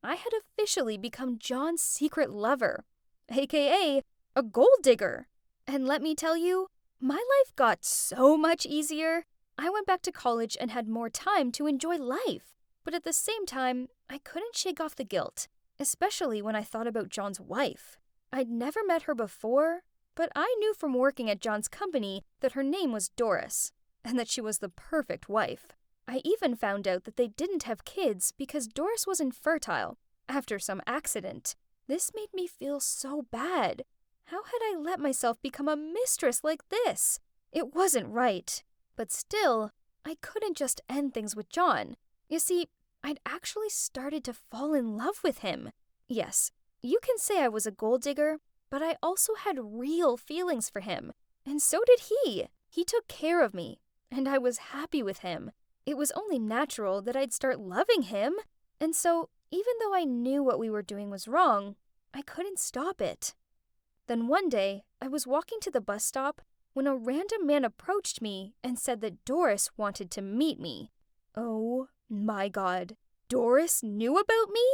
I had officially become John's secret lover, aka a gold digger. And let me tell you, my life got so much easier. I went back to college and had more time to enjoy life. But at the same time, I couldn't shake off the guilt, especially when I thought about John's wife. I'd never met her before, but I knew from working at John's company that her name was Doris, and that she was the perfect wife. I even found out that they didn't have kids because Doris was infertile after some accident. This made me feel so bad. How had I let myself become a mistress like this? It wasn't right. But still, I couldn't just end things with John. You see, I'd actually started to fall in love with him. Yes, you can say I was a gold digger, but I also had real feelings for him. And so did he. He took care of me, and I was happy with him. It was only natural that I'd start loving him. And so, even though I knew what we were doing was wrong, I couldn't stop it. Then one day, I was walking to the bus stop when a random man approached me and said that Doris wanted to meet me. Oh my God, Doris knew about me?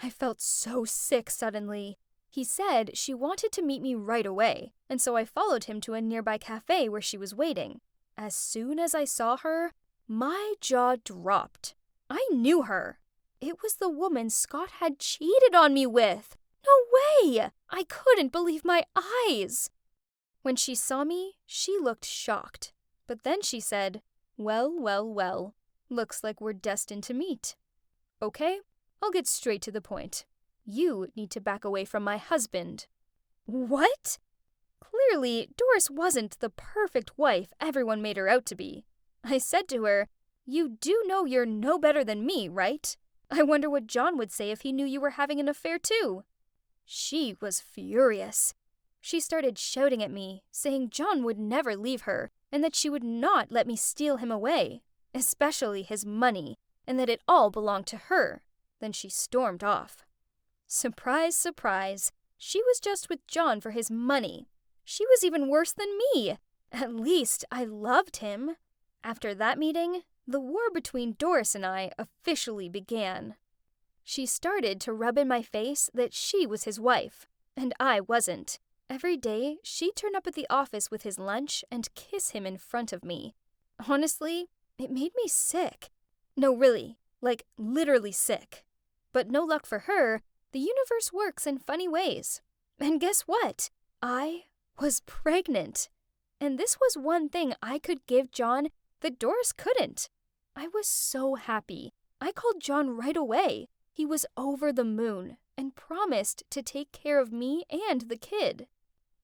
I felt so sick suddenly. He said she wanted to meet me right away, and so I followed him to a nearby cafe where she was waiting. As soon as I saw her, my jaw dropped. I knew her. It was the woman Scott had cheated on me with. No way! I couldn't believe my eyes. When she saw me, she looked shocked. But then she said, Well, well, well. Looks like we're destined to meet. Okay, I'll get straight to the point. You need to back away from my husband. What? Clearly, Doris wasn't the perfect wife everyone made her out to be. I said to her, "You do know you're no better than me, right? I wonder what John would say if he knew you were having an affair too." She was furious. She started shouting at me, saying John would never leave her and that she would not let me steal him away, especially his money, and that it all belonged to her. Then she stormed off. Surprise, surprise. She was just with John for his money. She was even worse than me. At least I loved him. After that meeting, the war between Doris and I officially began. She started to rub in my face that she was his wife, and I wasn't. Every day, she'd turn up at the office with his lunch and kiss him in front of me. Honestly, it made me sick. No, really, like literally sick. But no luck for her, the universe works in funny ways. And guess what? I was pregnant. And this was one thing I could give John that Doris couldn't. I was so happy. I called John right away. He was over the moon and promised to take care of me and the kid.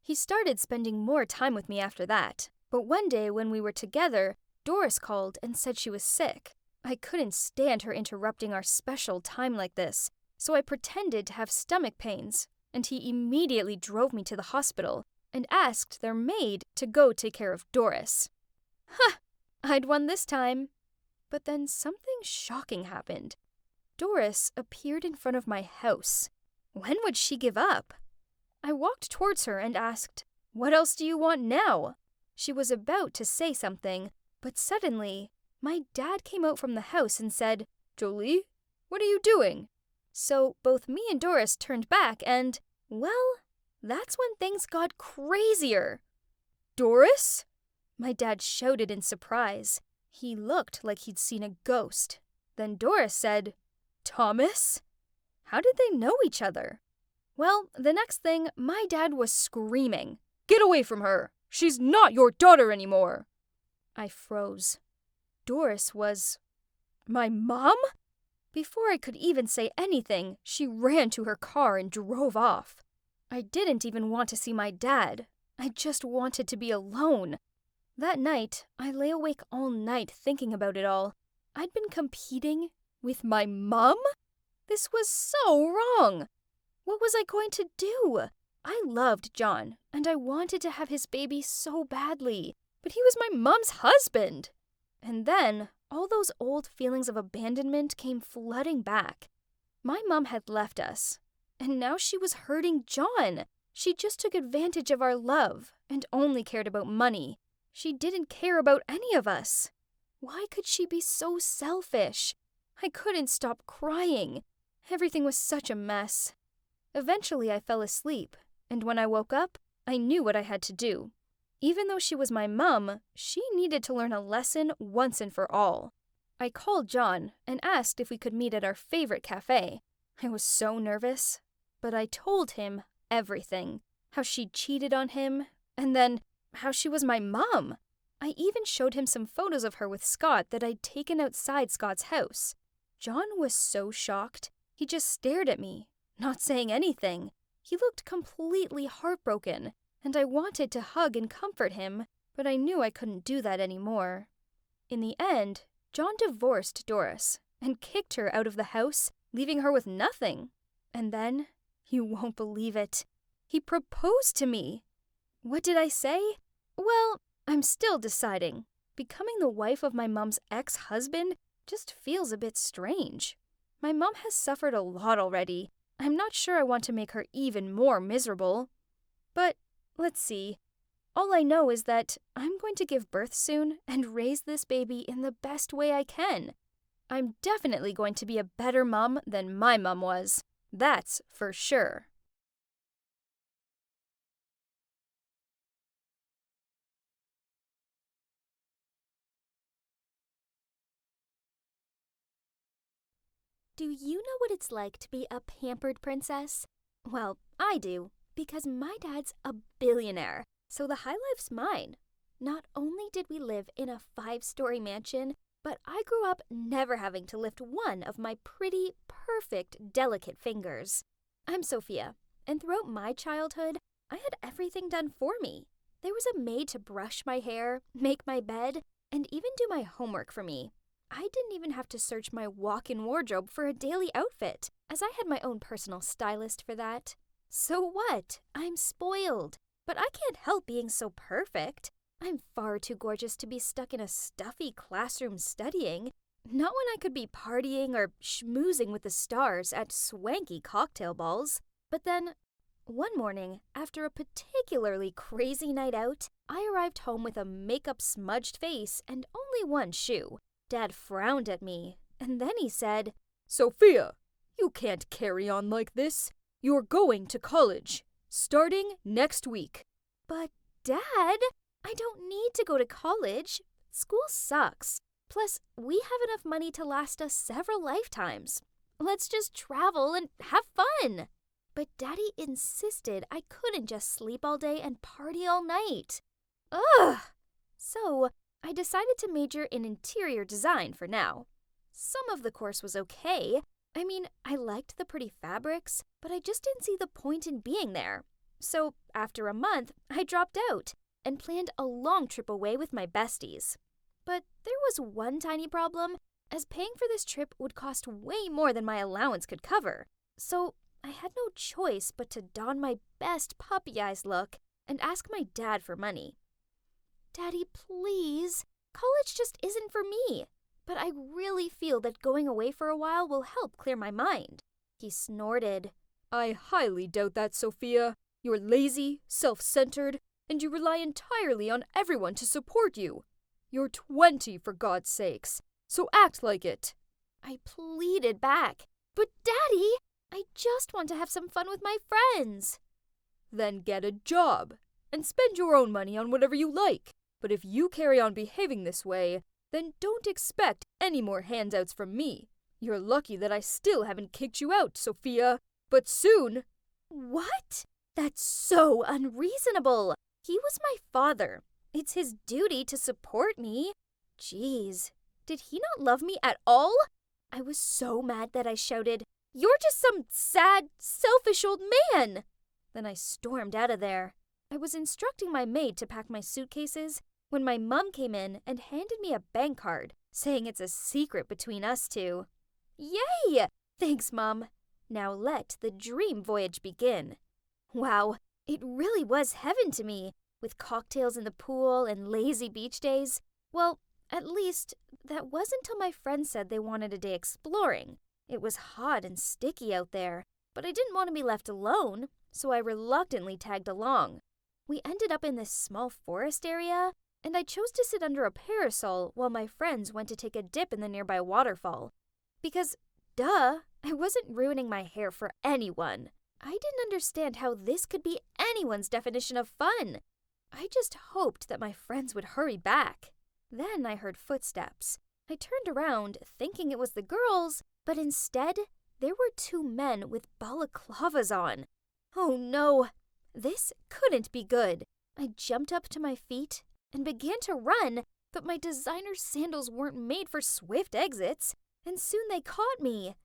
He started spending more time with me after that. But one day when we were together, Doris called and said she was sick. I couldn't stand her interrupting our special time like this, so I pretended to have stomach pains, and he immediately drove me to the hospital and asked their maid to go take care of Doris. I'd won this time. But then something shocking happened. Doris appeared in front of my house. When would she give up? I walked towards her and asked, "What else do you want now?" She was about to say something, but suddenly, my dad came out from the house and said, "Jolie, what are you doing?" So both me and Doris turned back and, well, that's when things got crazier. "Doris?" My dad shouted in surprise. He looked like he'd seen a ghost. Then Doris said, "Thomas?" How did they know each other? Well, the next thing, my dad was screaming, "Get away from her! She's not your daughter anymore!" I froze. Doris was my mom? Before I could even say anything, she ran to her car and drove off. I didn't even want to see my dad. I just wanted to be alone. That night, I lay awake all night thinking about it all. I'd been competing with my mom? This was so wrong. What was I going to do? I loved John, and I wanted to have his baby so badly, but he was my mom's husband. And then, all those old feelings of abandonment came flooding back. My mom had left us, and now she was hurting John. She just took advantage of our love and only cared about money. She didn't care about any of us. Why could she be so selfish? I couldn't stop crying. Everything was such a mess. Eventually, I fell asleep, and when I woke up, I knew what I had to do. Even though she was my mom, she needed to learn a lesson once and for all. I called John and asked if we could meet at our favorite cafe. I was so nervous, but I told him everything. How she cheated on him, and then how she was my mom. I even showed him some photos of her with Scott that I'd taken outside Scott's house. John was so shocked. He just stared at me, not saying anything. He looked completely heartbroken, and I wanted to hug and comfort him, but I knew I couldn't do that anymore. In the end, John divorced Doris and kicked her out of the house, leaving her with nothing. And then, you won't believe it, he proposed to me. What did I say? Well, I'm still deciding. Becoming the wife of my mom's ex-husband just feels a bit strange. My mom has suffered a lot already. I'm not sure I want to make her even more miserable. But let's see. All I know is that I'm going to give birth soon and raise this baby in the best way I can. I'm definitely going to be a better mom than my mom was. That's for sure. Do you know what it's like to be a pampered princess? Well, I do, because my dad's a billionaire, so the high life's mine. Not only did we live in a 5-story mansion, but I grew up never having to lift one of my pretty, perfect, delicate fingers. I'm Sophia, and throughout my childhood, I had everything done for me. There was a maid to brush my hair, make my bed, and even do my homework for me. I didn't even have to search my walk-in wardrobe for a daily outfit, as I had my own personal stylist for that. So what? I'm spoiled. But I can't help being so perfect. I'm far too gorgeous to be stuck in a stuffy classroom studying. Not when I could be partying or schmoozing with the stars at swanky cocktail balls. But then, one morning, after a particularly crazy night out, I arrived home with a makeup-smudged face and only one shoe. Dad frowned at me, and then he said, Sophia, you can't carry on like this. You're going to college, starting next week. But, Dad, I don't need to go to college. School sucks. Plus, we have enough money to last us several lifetimes. Let's just travel and have fun. But Daddy insisted I couldn't just sleep all day and party all night. Ugh! So, I decided to major in interior design for now. Some of the course was okay. I mean, I liked the pretty fabrics, but I just didn't see the point in being there. So, after a month, I dropped out and planned a long trip away with my besties. But there was one tiny problem, as paying for this trip would cost way more than my allowance could cover. So, I had no choice but to don my best puppy eyes look and ask my dad for money. Daddy, please. College just isn't for me. But I really feel that going away for a while will help clear my mind. He snorted. I highly doubt that, Sophia. You're lazy, self-centered, and you rely entirely on everyone to support you. You're 20, for God's sakes, so act like it. I pleaded back. But Daddy, I just want to have some fun with my friends. Then get a job and spend your own money on whatever you like. But if you carry on behaving this way, then don't expect any more handouts from me. You're lucky that I still haven't kicked you out, Sophia. But soon... What? That's so unreasonable. He was my father. It's his duty to support me. Jeez, did he not love me at all? I was so mad that I shouted, "You're just some sad, selfish old man!" Then I stormed out of there. I was instructing my maid to pack my suitcases when my mom came in and handed me a bank card, saying it's a secret between us two. Yay! Thanks, Mom. Now let the dream voyage begin. Wow, it really was heaven to me, with cocktails in the pool and lazy beach days. Well, at least, that was until my friends said they wanted a day exploring. It was hot and sticky out there, but I didn't want to be left alone, so I reluctantly tagged along. We ended up in this small forest area, and I chose to sit under a parasol while my friends went to take a dip in the nearby waterfall. Because, duh, I wasn't ruining my hair for anyone. I didn't understand how this could be anyone's definition of fun. I just hoped that my friends would hurry back. Then I heard footsteps. I turned around, thinking it was the girls, but instead, there were 2 men with balaclavas on. Oh no, this couldn't be good. I jumped up to my feet and began to run, but my designer sandals weren't made for swift exits, and soon they caught me.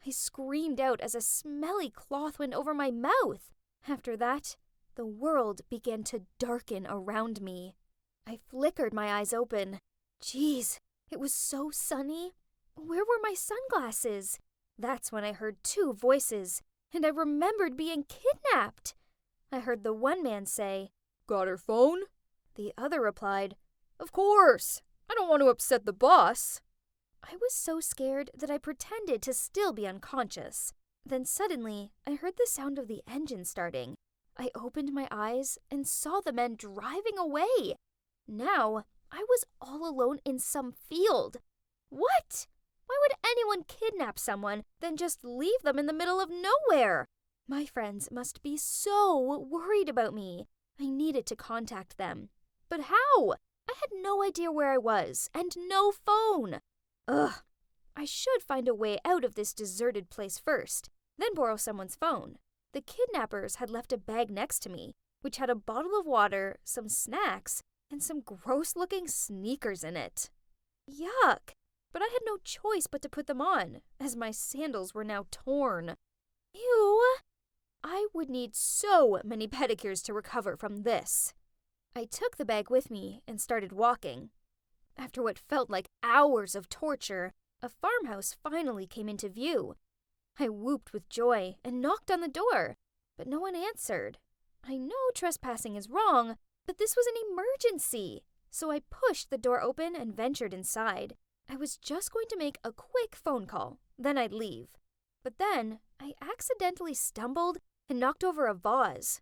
I screamed out as a smelly cloth went over my mouth. After that, the world began to darken around me. I flickered my eyes open. Geez, it was so sunny. Where were my sunglasses? That's when I heard 2 voices, and I remembered being kidnapped. I heard the one man say, "Got her phone?" The other replied, "Of course. I don't want to upset the boss." I was so scared that I pretended to still be unconscious. Then suddenly, I heard the sound of the engine starting. I opened my eyes and saw the men driving away. Now, I was all alone in some field. What? Why would anyone kidnap someone, then just leave them in the middle of nowhere? My friends must be so worried about me. I needed to contact them. But how? I had no idea where I was, and no phone. Ugh. I should find a way out of this deserted place first, then borrow someone's phone. The kidnappers had left a bag next to me, which had a bottle of water, some snacks, and some gross-looking sneakers in it. Yuck! But I had no choice but to put them on, as my sandals were now torn. Ew! I would need so many pedicures to recover from this. I took the bag with me and started walking. After what felt like hours of torture, a farmhouse finally came into view. I whooped with joy and knocked on the door, but no one answered. I know trespassing is wrong, but this was an emergency, so I pushed the door open and ventured inside. I was just going to make a quick phone call, then I'd leave. But then I accidentally stumbled and knocked over a vase.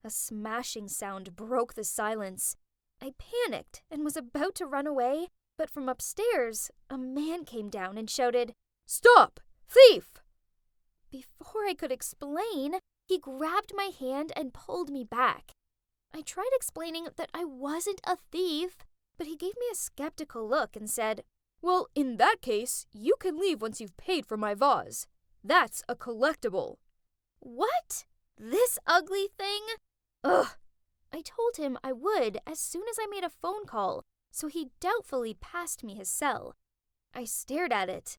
A smashing sound broke the silence. I panicked and was about to run away, but from upstairs, a man came down and shouted, "Stop! Thief!" Before I could explain, he grabbed my hand and pulled me back. I tried explaining that I wasn't a thief, but he gave me a skeptical look and said, "Well, in that case, you can leave once you've paid for my vase. That's a collectible." "What? This ugly thing?" Ugh! I told him I would as soon as I made a phone call, so he doubtfully passed me his cell. I stared at it.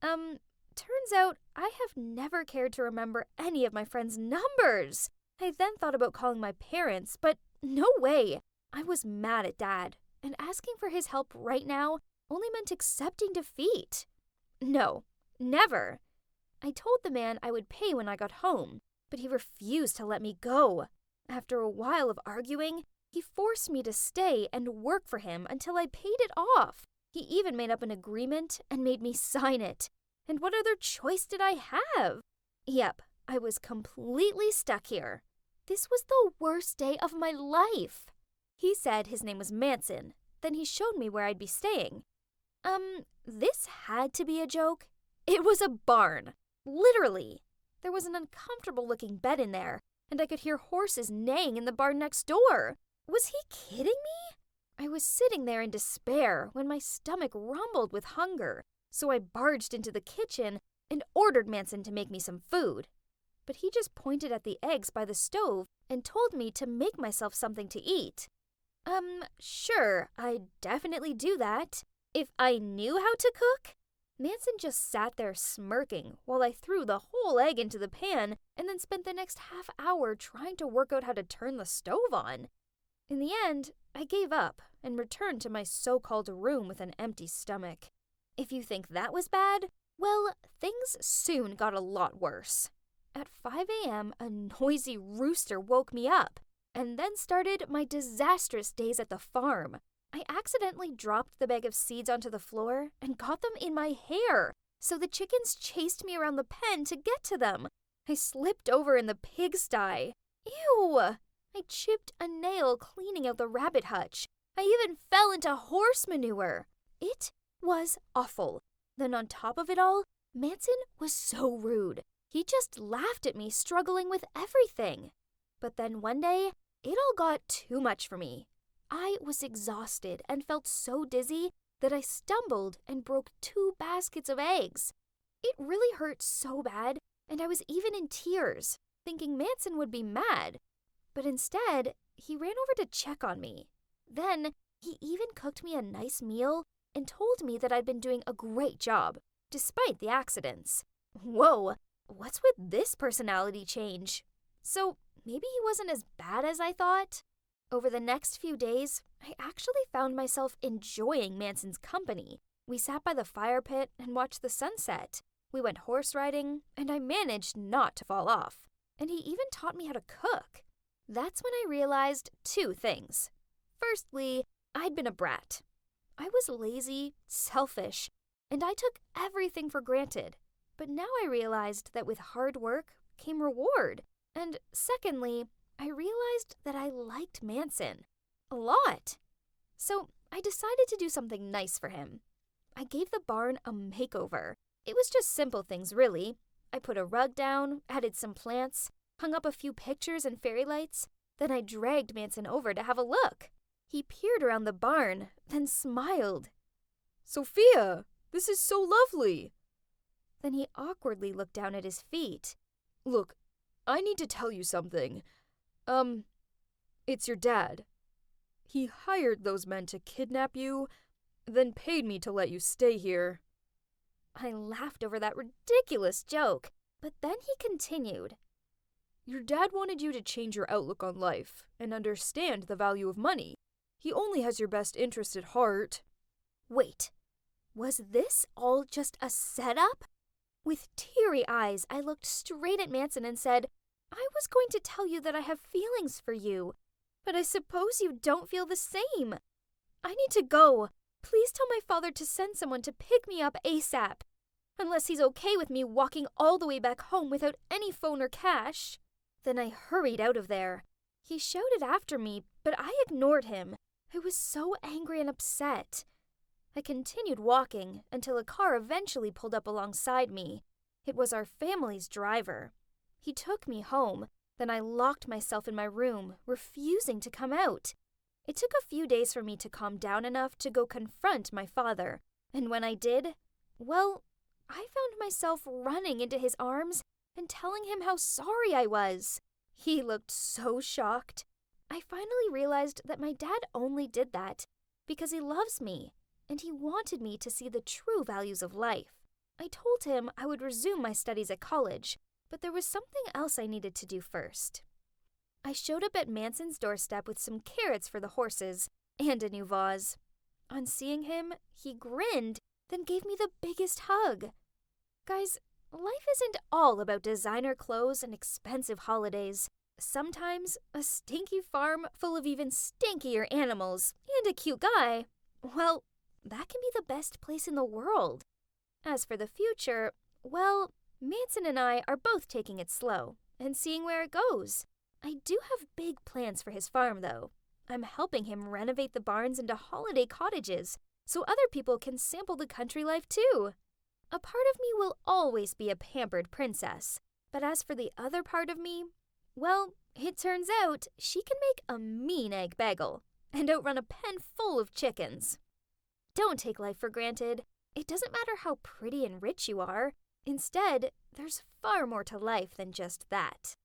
Turns out I have never cared to remember any of my friends' numbers. I then thought about calling my parents, but no way. I was mad at Dad, and asking for his help right now only meant accepting defeat. No, never. I told the man I would pay when I got home, but he refused to let me go. After a while of arguing, he forced me to stay and work for him until I paid it off. He even made up an agreement and made me sign it. And what other choice did I have? Yep, I was completely stuck here. This was the worst day of my life. He said his name was Manson. Then he showed me where I'd be staying. This had to be a joke. It was a barn. Literally. There was an uncomfortable-looking bed in there, and I could hear horses neighing in the barn next door. Was he kidding me? I was sitting there in despair when my stomach rumbled with hunger, so I barged into the kitchen and ordered Manson to make me some food. But he just pointed at the eggs by the stove and told me to make myself something to eat. Sure, I'd definitely do that, if I knew how to cook. Manson just sat there smirking while I threw the whole egg into the pan and then spent the next half hour trying to work out how to turn the stove on. In the end, I gave up and returned to my so-called room with an empty stomach. If you think that was bad, well, things soon got a lot worse. At 5 a.m., a noisy rooster woke me up, and then started my disastrous days at the farm. I accidentally dropped the bag of seeds onto the floor and got them in my hair, so the chickens chased me around the pen to get to them. I slipped over in the pigsty. Ew! I chipped a nail cleaning out the rabbit hutch. I even fell into horse manure. It was awful. Then on top of it all, Manson was so rude. He just laughed at me struggling with everything. But then one day, it all got too much for me. I was exhausted and felt so dizzy that I stumbled and broke 2 baskets of eggs. It really hurt so bad, and I was even in tears, thinking Manson would be mad. But instead, he ran over to check on me. Then, he even cooked me a nice meal and told me that I'd been doing a great job, despite the accidents. Whoa, what's with this personality change? So, maybe he wasn't as bad as I thought? Over the next few days, I actually found myself enjoying Manson's company. We sat by the fire pit and watched the sunset. We went horse riding, and I managed not to fall off. And he even taught me how to cook. That's when I realized 2 things. Firstly, I'd been a brat. I was lazy, selfish, and I took everything for granted. But now I realized that with hard work came reward. And secondly, I realized that I liked Manson a lot. So I decided to do something nice for him. I gave the barn a makeover. It was just simple things, really. I put a rug down, added some plants, hung up a few pictures and fairy lights. Then I dragged Manson over to have a look. He peered around the barn, then smiled. "Sophia, this is so lovely." Then he awkwardly looked down at his feet. "Look, I need to tell you something. It's your dad." He hired those men to kidnap you, then paid me to let you stay here. I laughed over that ridiculous joke, but then he continued. Your dad wanted you to change your outlook on life and understand the value of money. He only has your best interest at heart. Wait, was this all just a setup? With teary eyes, I looked straight at Manson and said, I was going to tell you that I have feelings for you, but I suppose you don't feel the same. I need to go. Please tell my father to send someone to pick me up ASAP. Unless he's okay with me walking all the way back home without any phone or cash. Then I hurried out of there. He shouted after me, but I ignored him. I was so angry and upset. I continued walking until a car eventually pulled up alongside me. It was our family's driver. He took me home. Then I locked myself in my room, refusing to come out. It took a few days for me to calm down enough to go confront my father. And when I did, well, I found myself running into his arms and telling him how sorry I was. He looked so shocked. I finally realized that my dad only did that because he loves me, and he wanted me to see the true values of life. I told him I would resume my studies at college, but there was something else I needed to do first. I showed up at Manson's doorstep with some carrots for the horses and a new vase. On seeing him, he grinned, then gave me the biggest hug. Guys, life isn't all about designer clothes and expensive holidays. Sometimes a stinky farm full of even stinkier animals and a cute guy, well, that can be the best place in the world. As for the future, well, Manson and I are both taking it slow and seeing where it goes. I do have big plans for his farm, though. I'm helping him renovate the barns into holiday cottages so other people can sample the country life too. A part of me will always be a pampered princess, but as for the other part of me, well, it turns out she can make a mean egg bagel and outrun a pen full of chickens. Don't take life for granted. It doesn't matter how pretty and rich you are. Instead, there's far more to life than just that.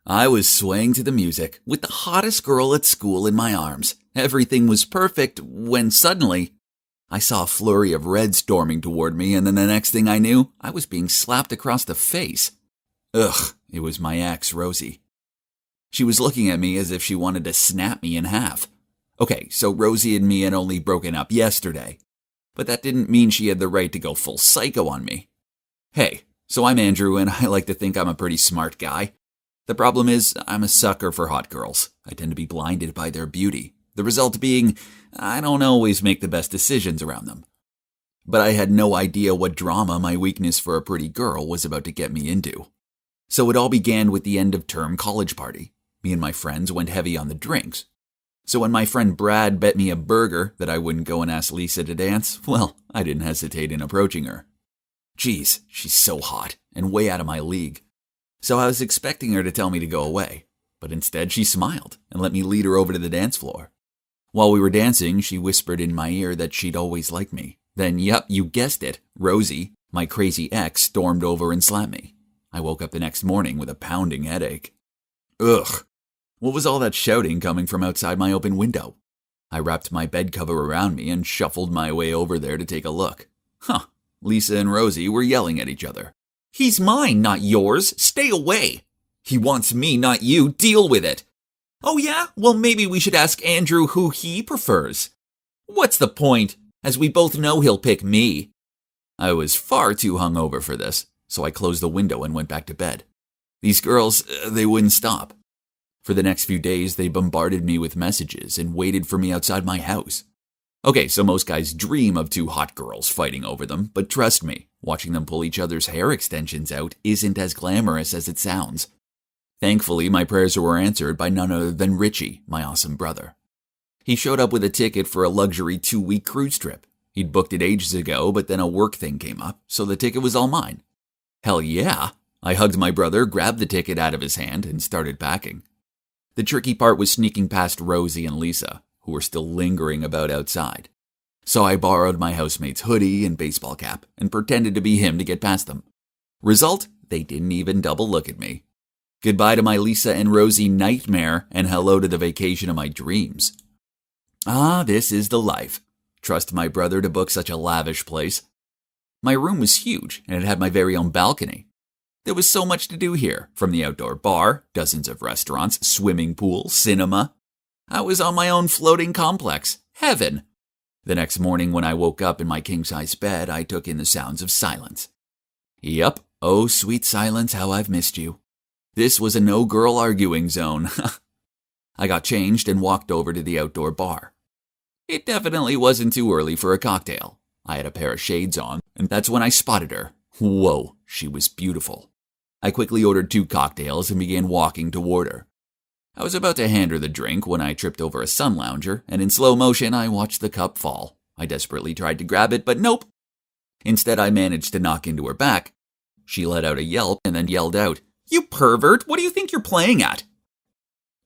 I was swaying to the music with the hottest girl at school in my arms. Everything was perfect when suddenly I saw a flurry of red storming toward me, and then the next thing I knew, I was being slapped across the face. Ugh, it was my ex, Rosie. She was looking at me as if she wanted to snap me in half. Okay, so Rosie and me had only broken up yesterday, but that didn't mean she had the right to go full psycho on me. Hey, so I'm Andrew, and I like to think I'm a pretty smart guy. The problem is, I'm a sucker for hot girls. I tend to be blinded by their beauty. The result being, I don't always make the best decisions around them. But I had no idea what drama my weakness for a pretty girl was about to get me into. So it all began with the end-of-term college party. Me and my friends went heavy on the drinks. So when my friend Brad bet me a burger that I wouldn't go and ask Lisa to dance, well, I didn't hesitate in approaching her. Geez, she's so hot and way out of my league. So I was expecting her to tell me to go away, but instead she smiled and let me lead her over to the dance floor. While we were dancing, she whispered in my ear that she'd always liked me. Then, yep, you guessed it, Rosie, my crazy ex, stormed over and slapped me. I woke up the next morning with a pounding headache. Ugh, what was all that shouting coming from outside my open window? I wrapped my bed cover around me and shuffled my way over there to take a look. Lisa and Rosie were yelling at each other. He's mine, not yours. Stay away. He wants me, not you. Deal with it. Oh yeah? Well, maybe we should ask Andrew who he prefers. What's the point? As we both know he'll pick me. I was far too hungover for this, so I closed the window and went back to bed. These girls, they wouldn't stop. For the next few days, they bombarded me with messages and waited for me outside my house. Okay, so most guys dream of two hot girls fighting over them, but trust me, watching them pull each other's hair extensions out isn't as glamorous as it sounds. Thankfully, my prayers were answered by none other than Richie, my awesome brother. He showed up with a ticket for a luxury 2-week cruise trip. He'd booked it ages ago, but then a work thing came up, so the ticket was all mine. Hell yeah! I hugged my brother, grabbed the ticket out of his hand, and started packing. The tricky part was sneaking past Rosie and Lisa, who were still lingering about outside. So I borrowed my housemate's hoodie and baseball cap and pretended to be him to get past them. Result, they didn't even double look at me. Goodbye to my Lisa and Rosie nightmare and hello to the vacation of my dreams. Ah, this is the life. Trust my brother to book such a lavish place. My room was huge and it had my very own balcony. There was so much to do here, from the outdoor bar, dozens of restaurants, swimming pool, cinema. I was on my own floating complex. Heaven. The next morning when I woke up in my king-size bed, I took in the sounds of silence. Yup, oh sweet silence, how I've missed you. This was a no-girl arguing zone. I got changed and walked over to the outdoor bar. It definitely wasn't too early for a cocktail. I had a pair of shades on, and that's when I spotted her. Whoa, she was beautiful. I quickly ordered 2 cocktails and began walking toward her. I was about to hand her the drink when I tripped over a sun lounger, and in slow motion I watched the cup fall. I desperately tried to grab it, but nope. Instead, I managed to knock into her back. She let out a yelp and then yelled out, "You pervert! What do you think you're playing at?"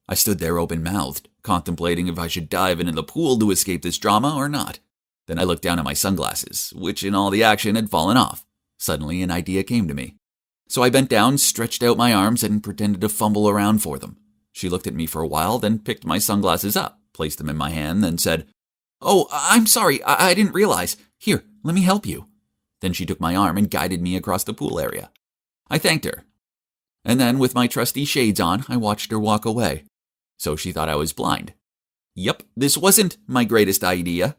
I stood there open-mouthed, contemplating if I should dive into the pool to escape this drama or not. Then I looked down at my sunglasses, which in all the action had fallen off. Suddenly, an idea came to me. So I bent down, stretched out my arms, and pretended to fumble around for them. She looked at me for a while, then picked my sunglasses up, placed them in my hand, then said, "Oh, I'm sorry, I didn't realize. Here, let me help you." Then she took my arm and guided me across the pool area. I thanked her. And then, with my trusty shades on, I watched her walk away. So she thought I was blind. Yup, this wasn't my greatest idea,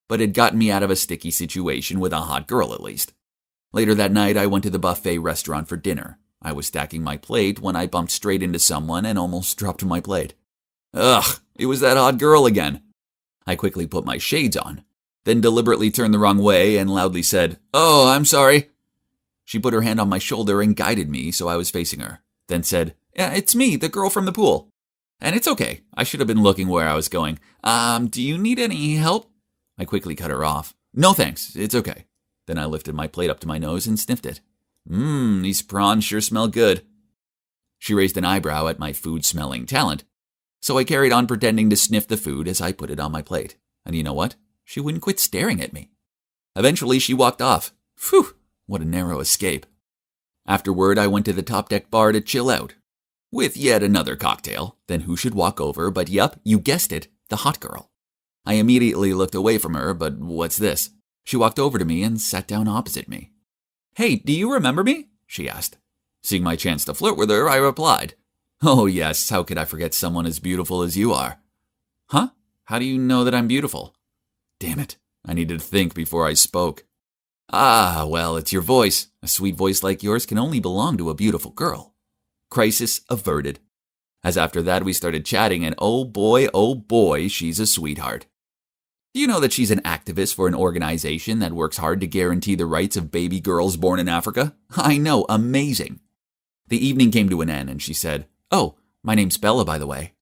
but it got me out of a sticky situation with a hot girl at least. Later that night, I went to the buffet restaurant for dinner. I was stacking my plate when I bumped straight into someone and almost dropped my plate. Ugh, it was that hot girl again. I quickly put my shades on, then deliberately turned the wrong way and loudly said, "Oh, I'm sorry." She put her hand on my shoulder and guided me so I was facing her, then said, "Yeah, it's me, the girl from the pool. And it's okay, I should have been looking where I was going. Do you need any help?" I quickly cut her off. "No thanks, it's okay." Then I lifted my plate up to my nose and sniffed it. These prawns sure smell good. She raised an eyebrow at my food-smelling talent, so I carried on pretending to sniff the food as I put it on my plate. And you know what? She wouldn't quit staring at me. Eventually, she walked off. Phew, what a narrow escape. Afterward, I went to the top deck bar to chill out, with yet another cocktail. Then who should walk over but, yup, you guessed it, the hot girl. I immediately looked away from her, but what's this? She walked over to me and sat down opposite me. "Hey, do you remember me?" she asked. Seeing my chance to flirt with her, I replied, "Oh yes, how could I forget someone as beautiful as you are?" "Huh? How do you know that I'm beautiful?" Damn it, I needed to think before I spoke. "Ah, well, it's your voice. A sweet voice like yours can only belong to a beautiful girl." Crisis averted. As after that we started chatting, and oh boy, she's a sweetheart. Do you know that she's an activist for an organization that works hard to guarantee the rights of baby girls born in Africa? I know, amazing. The evening came to an end and she said, "Oh, my name's Bella, by the way."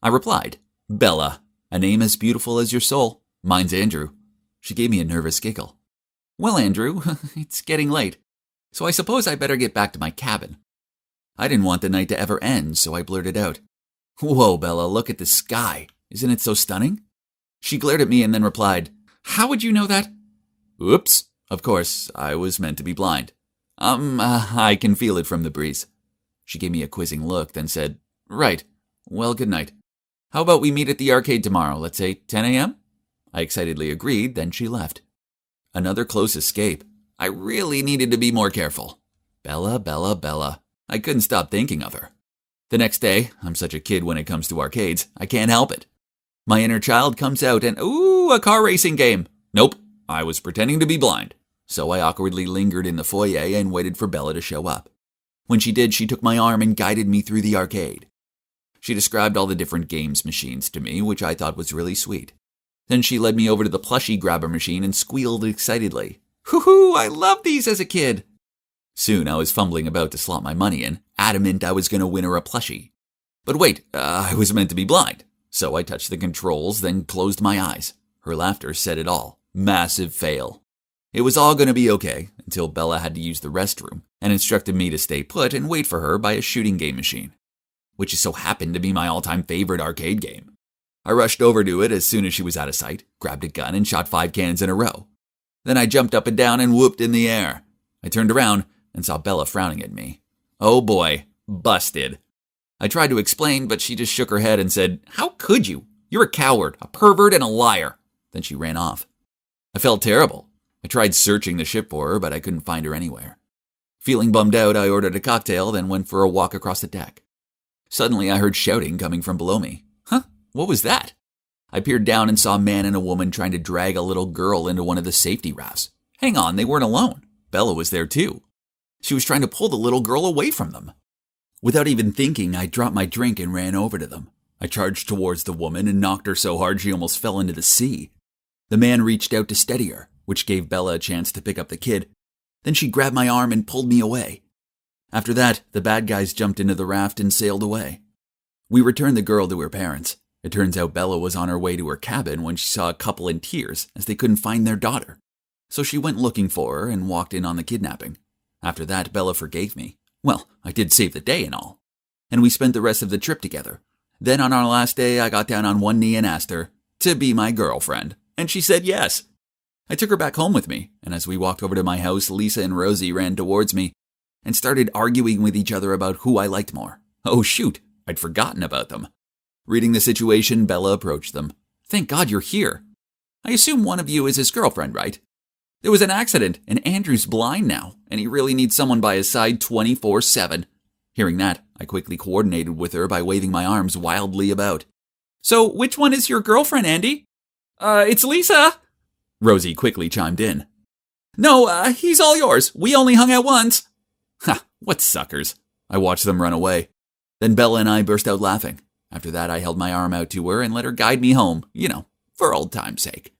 I replied, "Bella, a name as beautiful as your soul. Mine's Andrew." She gave me a nervous giggle. "Well, Andrew, it's getting late, so I suppose I better get back to my cabin." I didn't want the night to ever end, so I blurted out, "Whoa, Bella, look at the sky. Isn't it so stunning?" She glared at me and then replied, "How would you know that?" Oops, of course, I was meant to be blind. I can feel it from the breeze." She gave me a quizzing look, then said, "Right, well, good night. How about we meet at the arcade tomorrow, let's say 10 a.m.? I excitedly agreed, then she left. Another close escape. I really needed to be more careful. Bella, Bella, Bella. I couldn't stop thinking of her. The next day, I'm such a kid when it comes to arcades, I can't help it. My inner child comes out and, ooh, a car racing game. Nope, I was pretending to be blind. So I awkwardly lingered in the foyer and waited for Bella to show up. When she did, she took my arm and guided me through the arcade. She described all the different games machines to me, which I thought was really sweet. Then she led me over to the plushie grabber machine and squealed excitedly. Hoo-hoo, I loved these as a kid. Soon I was fumbling about to slot my money in, adamant I was going to win her a plushie. But wait, I was meant to be blind. So I touched the controls, then closed my eyes. Her laughter said it all. Massive fail. It was all going to be okay until Bella had to use the restroom and instructed me to stay put and wait for her by a shooting game machine, which just so happened to be my all-time favorite arcade game. I rushed over to it as soon as she was out of sight, grabbed a gun, and shot 5 cannons in a row. Then I jumped up and down and whooped in the air. I turned around and saw Bella frowning at me. Oh boy, busted. I tried to explain, but she just shook her head and said, "How could you? You're a coward, a pervert, and a liar." Then she ran off. I felt terrible. I tried searching the ship for her, but I couldn't find her anywhere. Feeling bummed out, I ordered a cocktail, then went for a walk across the deck. Suddenly, I heard shouting coming from below me. Huh? What was that? I peered down and saw a man and a woman trying to drag a little girl into one of the safety rafts. Hang on, they weren't alone. Bella was there too. She was trying to pull the little girl away from them. Without even thinking, I dropped my drink and ran over to them. I charged towards the woman and knocked her so hard she almost fell into the sea. The man reached out to steady her, which gave Bella a chance to pick up the kid. Then she grabbed my arm and pulled me away. After that, the bad guys jumped into the raft and sailed away. We returned the girl to her parents. It turns out Bella was on her way to her cabin when she saw a couple in tears as they couldn't find their daughter. So she went looking for her and walked in on the kidnapping. After that, Bella forgave me. Well, I did save the day and all. And we spent the rest of the trip together. Then on our last day, I got down on one knee and asked her to be my girlfriend. And she said yes. I took her back home with me, and as we walked over to my house, Lisa and Rosie ran towards me and started arguing with each other about who I liked more. Oh shoot, I'd forgotten about them. Reading the situation, Bella approached them. "Thank God you're here. I assume one of you is his girlfriend, right? There was an accident, and Andrew's blind now, and he really needs someone by his side 24/7. Hearing that, I quickly coordinated with her by waving my arms wildly about. "So, which one is your girlfriend, Andy?" It's Lisa," Rosie quickly chimed in. "No, he's all yours. We only hung out once." Ha, what suckers. I watched them run away. Then Bella and I burst out laughing. After that, I held my arm out to her and let her guide me home, for old time's sake.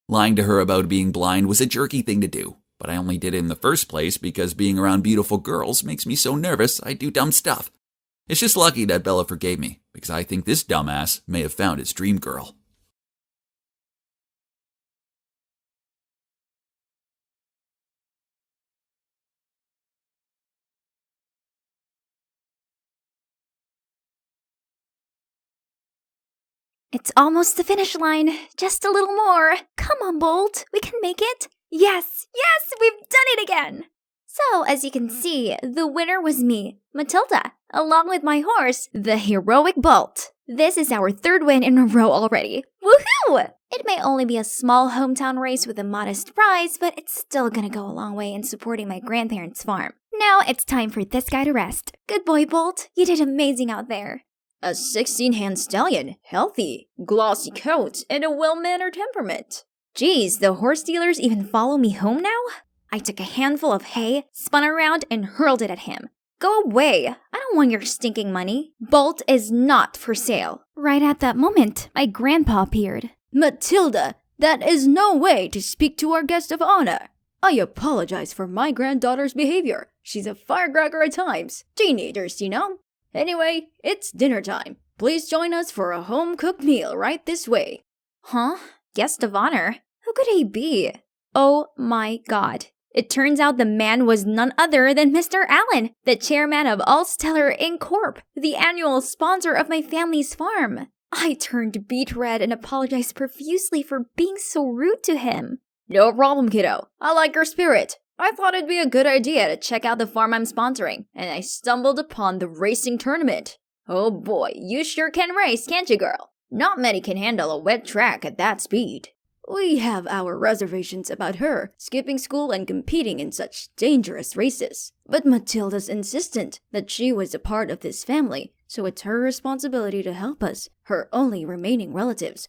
Lying to her about being blind was a jerky thing to do, but I only did it in the first place because being around beautiful girls makes me so nervous I do dumb stuff. It's just lucky that Bella forgave me, because I think this dumbass may have found his dream girl. It's almost the finish line. Just a little more. Come on, Bolt. We can make it. Yes, we've done it again. So, as you can see, the winner was me, Matilda, along with my horse, the heroic Bolt. This is our 3rd win in a row already. Woohoo! It may only be a small hometown race with a modest prize, but it's still gonna go a long way in supporting my grandparents' farm. Now it's time for this guy to rest. Good boy, Bolt. You did amazing out there. A 16-hand stallion, healthy, glossy coat, and a well-mannered temperament. Geez, the horse dealers even follow me home now? I took a handful of hay, spun around, and hurled it at him. Go away! I don't want your stinking money. Bolt is not for sale. Right at that moment, my grandpa appeared. Matilda, that is no way to speak to our guest of honor. I apologize for my granddaughter's behavior. She's a firecracker at times. Teenagers, Anyway, it's dinner time. Please join us for a home-cooked meal right this way. Huh? Guest of honor? Who could he be? Oh my God. It turns out the man was none other than Mr. Allen, the chairman of Allstellar Inc. Corp., the annual sponsor of my family's farm. I turned beet red and apologized profusely for being so rude to him. No problem, kiddo. I like your spirit. I thought it'd be a good idea to check out the farm I'm sponsoring, and I stumbled upon the racing tournament. Oh boy, you sure can race, can't you, girl? Not many can handle a wet track at that speed. We have our reservations about her skipping school and competing in such dangerous races. But Matilda's insistent that she was a part of this family, so it's her responsibility to help us, her only remaining relatives.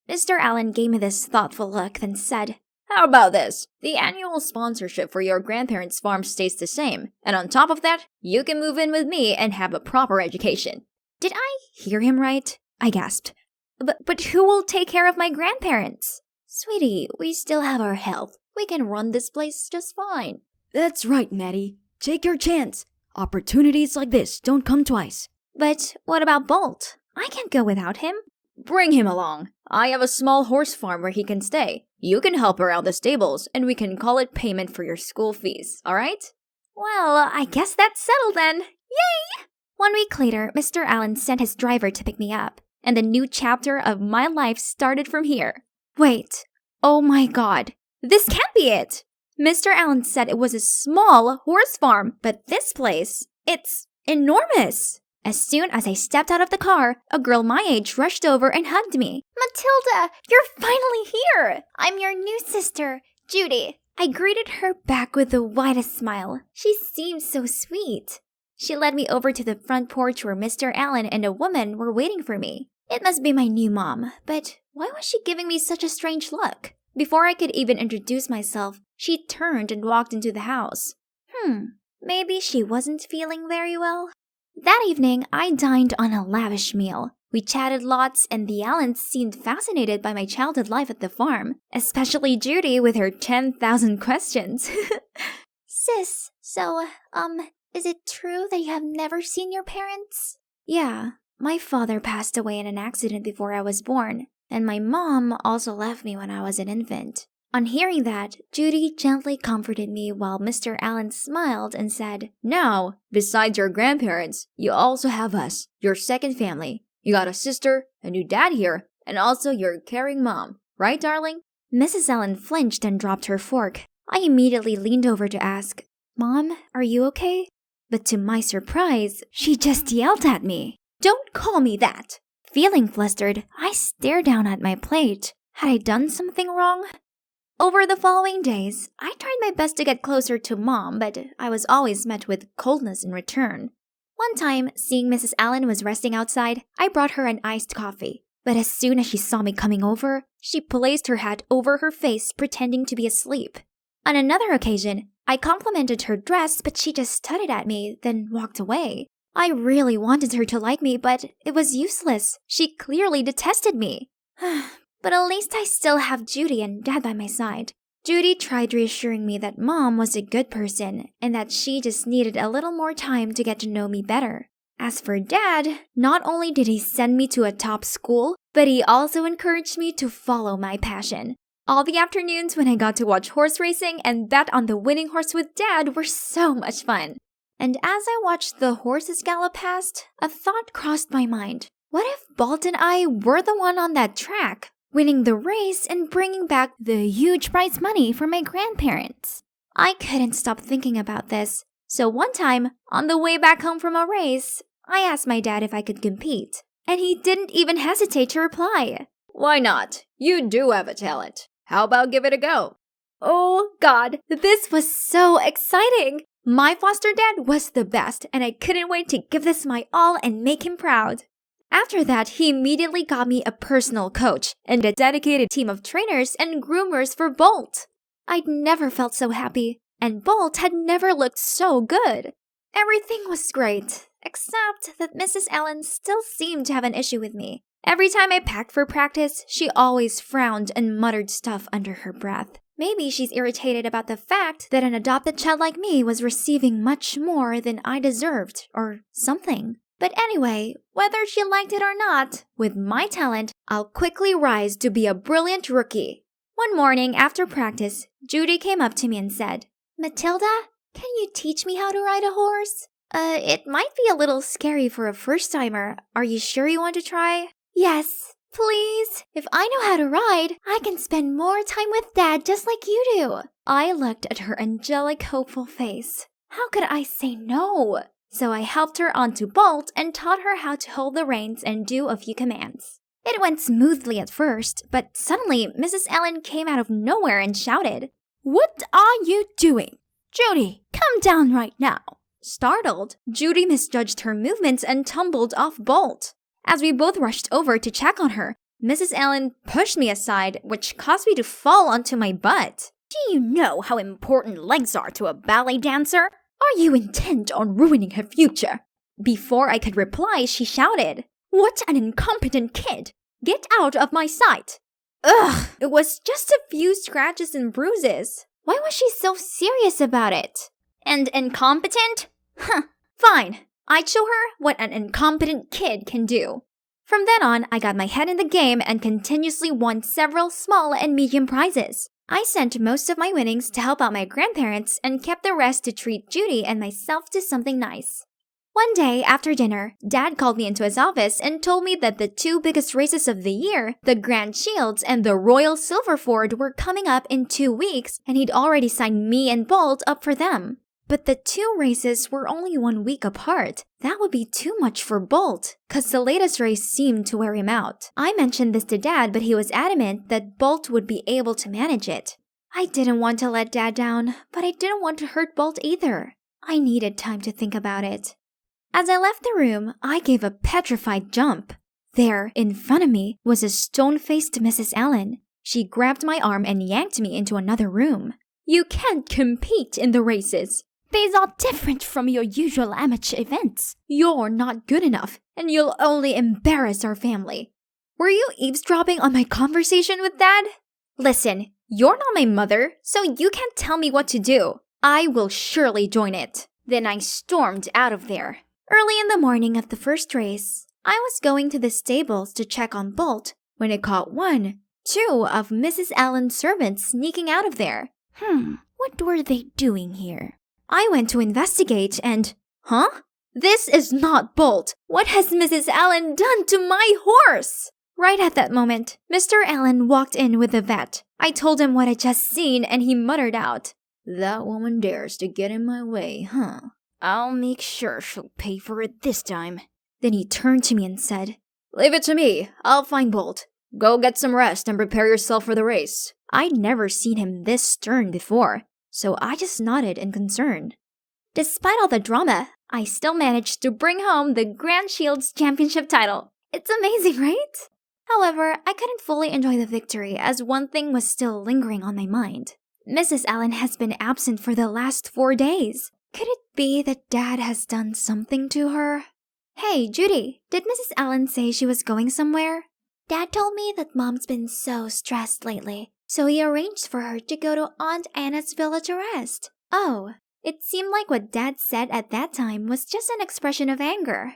Mr. Allen gave me this thoughtful look, then said, "How about this? The annual sponsorship for your grandparents' farm stays the same, and on top of that, you can move in with me and have a proper education." Did I hear him right? I gasped. But who will take care of my grandparents? Sweetie, we still have our health. We can run this place just fine. That's right, Maddie. Take your chance. Opportunities like this don't come twice. But what about Bolt? I can't go without him. Bring him along. I have a small horse farm where he can stay. You can help around the stables, and we can call it payment for your school fees, all right? Well, I guess that's settled then. Yay! 1 week later, Mr. Allen sent his driver to pick me up. and the new chapter of my life started from here. Wait, oh my god, this can't be it! Mr. Allen said it was a small horse farm, but this place, it's enormous! As soon as I stepped out of the car, a girl my age rushed over and hugged me. Matilda, you're finally here! I'm your new sister, Judy. I greeted her back with the widest smile. She seemed so sweet. She led me over to the front porch where Mr. Allen and a woman were waiting for me. It must be my new mom, but why was she giving me such a strange look? Before I could even introduce myself, she turned and walked into the house. Maybe she wasn't feeling very well. That evening, I dined on a lavish meal. We chatted lots, and the Allens seemed fascinated by my childhood life at the farm, especially Judy with her 10,000 questions. Sis, is it true that you have never seen your parents? Yeah, my father passed away in an accident before I was born, and my mom also left me when I was an infant. On hearing that, Judy gently comforted me while Mr. Allen smiled and said, Now, besides your grandparents, you also have us, your second family. You got a sister, a new dad here, and also your caring mom. Right, darling? Mrs. Allen flinched and dropped her fork. I immediately leaned over to ask, Mom, are you okay? But to my surprise, she just yelled at me. Don't call me that! Feeling flustered, I stared down at my plate. Had I done something wrong? Over the following days, I tried my best to get closer to Mom, but I was always met with coldness in return. One time, seeing Mrs. Allen was resting outside, I brought her an iced coffee. But as soon as she saw me coming over, she placed her hat over her face, pretending to be asleep. On another occasion, I complimented her dress, but she just tutted at me, then walked away. I really wanted her to like me, but it was useless. She clearly detested me. But at least I still have Judy and Dad by my side. Judy tried reassuring me that Mom was a good person and that she just needed a little more time to get to know me better. As for Dad, not only did he send me to a top school, but he also encouraged me to follow my passion. All the afternoons when I got to watch horse racing and bet on the winning horse with Dad were so much fun. And as I watched the horses gallop past, a thought crossed my mind. What if Balt and I were the one on that track, winning the race and bringing back the huge prize money for my grandparents? I couldn't stop thinking about this. So one time, on the way back home from a race, I asked my dad if I could compete. And he didn't even hesitate to reply. Why not? You do have a talent. How about give it a go? Oh God, this was so exciting! My foster dad was the best, and I couldn't wait to give this my all and make him proud. After that, he immediately got me a personal coach and a dedicated team of trainers and groomers for Bolt. I'd never felt so happy, and Bolt had never looked so good. Everything was great, except that Mrs. Allen still seemed to have an issue with me. Every time I packed for practice, she always frowned and muttered stuff under her breath. Maybe she's irritated about the fact that an adopted child like me was receiving much more than I deserved, or something. But anyway, whether she liked it or not, with my talent, I'll quickly rise to be a brilliant rookie. One morning after practice, Judy came up to me and said, Matilda, can you teach me how to ride a horse? It might be a little scary for a first-timer. Are you sure you want to try? Yes, please. If I know how to ride, I can spend more time with Dad just like you do. I looked at her angelic, hopeful face. How could I say no? So I helped her onto Bolt and taught her how to hold the reins and do a few commands. It went smoothly at first, but suddenly Mrs. Allen came out of nowhere and shouted, What are you doing? Judy, come down right now. Startled, Judy misjudged her movements and tumbled off Bolt. As we both rushed over to check on her, Mrs. Allen pushed me aside, which caused me to fall onto my butt. Do you know how important legs are to a ballet dancer? Are you intent on ruining her future? Before I could reply, she shouted, What an incompetent kid! Get out of my sight! Ugh, it was just a few scratches and bruises. Why was she so serious about it? And incompetent? Huh, fine. I'd show her what an incompetent kid can do. From then on, I got my head in the game and continuously won several small and medium prizes. I sent most of my winnings to help out my grandparents and kept the rest to treat Judy and myself to something nice. One day after dinner, Dad called me into his office and told me that the two biggest races of the year, the Grand Shields and the Royal Silverford, were coming up in 2 weeks, and he'd already signed me and Bolt up for them. But the two races were only 1 week apart. That would be too much for Bolt, cause the latest race seemed to wear him out. I mentioned this to Dad, but he was adamant that Bolt would be able to manage it. I didn't want to let Dad down, but I didn't want to hurt Bolt either. I needed time to think about it. As I left the room, I gave a petrified jump. There, in front of me, was a stone-faced Mrs. Allen. She grabbed my arm and yanked me into another room. You can't compete in the races. These are different from your usual amateur events. You're not good enough, and you'll only embarrass our family. Were you eavesdropping on my conversation with Dad? Listen, you're not my mother, so you can't tell me what to do. I will surely join it. Then I stormed out of there. Early in the morning of the first race, I was going to the stables to check on Bolt when I caught two of Mrs. Allen's servants sneaking out of there. What were they doing here? I went to investigate and... Huh? This is not Bolt. What has Mrs. Allen done to my horse? Right at that moment, Mr. Allen walked in with the vet. I told him what I'd just seen and he muttered out, "That woman dares to get in my way, huh? I'll make sure she'll pay for it this time." Then he turned to me and said, "Leave it to me. I'll find Bolt. Go get some rest and prepare yourself for the race." I'd never seen him this stern before, so I just nodded in concern. Despite all the drama, I still managed to bring home the Grand Shields Championship title. It's amazing, right? However, I couldn't fully enjoy the victory as one thing was still lingering on my mind. Mrs. Allen has been absent for the last 4 days. Could it be that Dad has done something to her? Hey, Judy, did Mrs. Allen say she was going somewhere? Dad told me that Mom's been so stressed lately, so he arranged for her to go to Aunt Anna's villa to rest. Oh, it seemed like what Dad said at that time was just an expression of anger.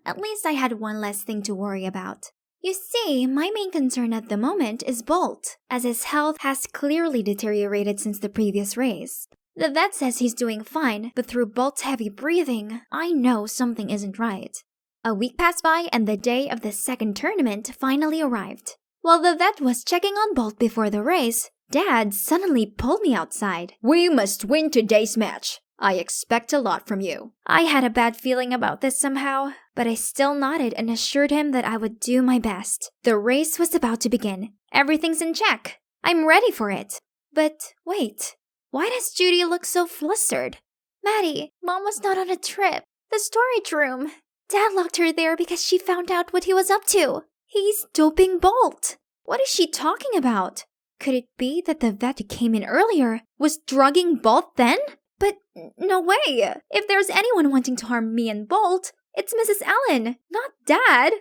At least I had one less thing to worry about. You see, my main concern at the moment is Bolt, as his health has clearly deteriorated since the previous race. The vet says he's doing fine, but through Bolt's heavy breathing, I know something isn't right. A week passed by and the day of the second tournament finally arrived. While the vet was checking on Bolt before the race, Dad suddenly pulled me outside. "We must win today's match. I expect a lot from you." I had a bad feeling about this somehow, but I still nodded and assured him that I would do my best. The race was about to begin. Everything's in check. I'm ready for it. But wait, why does Judy look so flustered? Maddie, Mom was not on a trip. The storage room. Dad locked her there because she found out what he was up to. He's doping Bolt. What is she talking about? Could it be that the vet who came in earlier was drugging Bolt then? But no way. If there's anyone wanting to harm me and Bolt, it's Mrs. Allen, not Dad.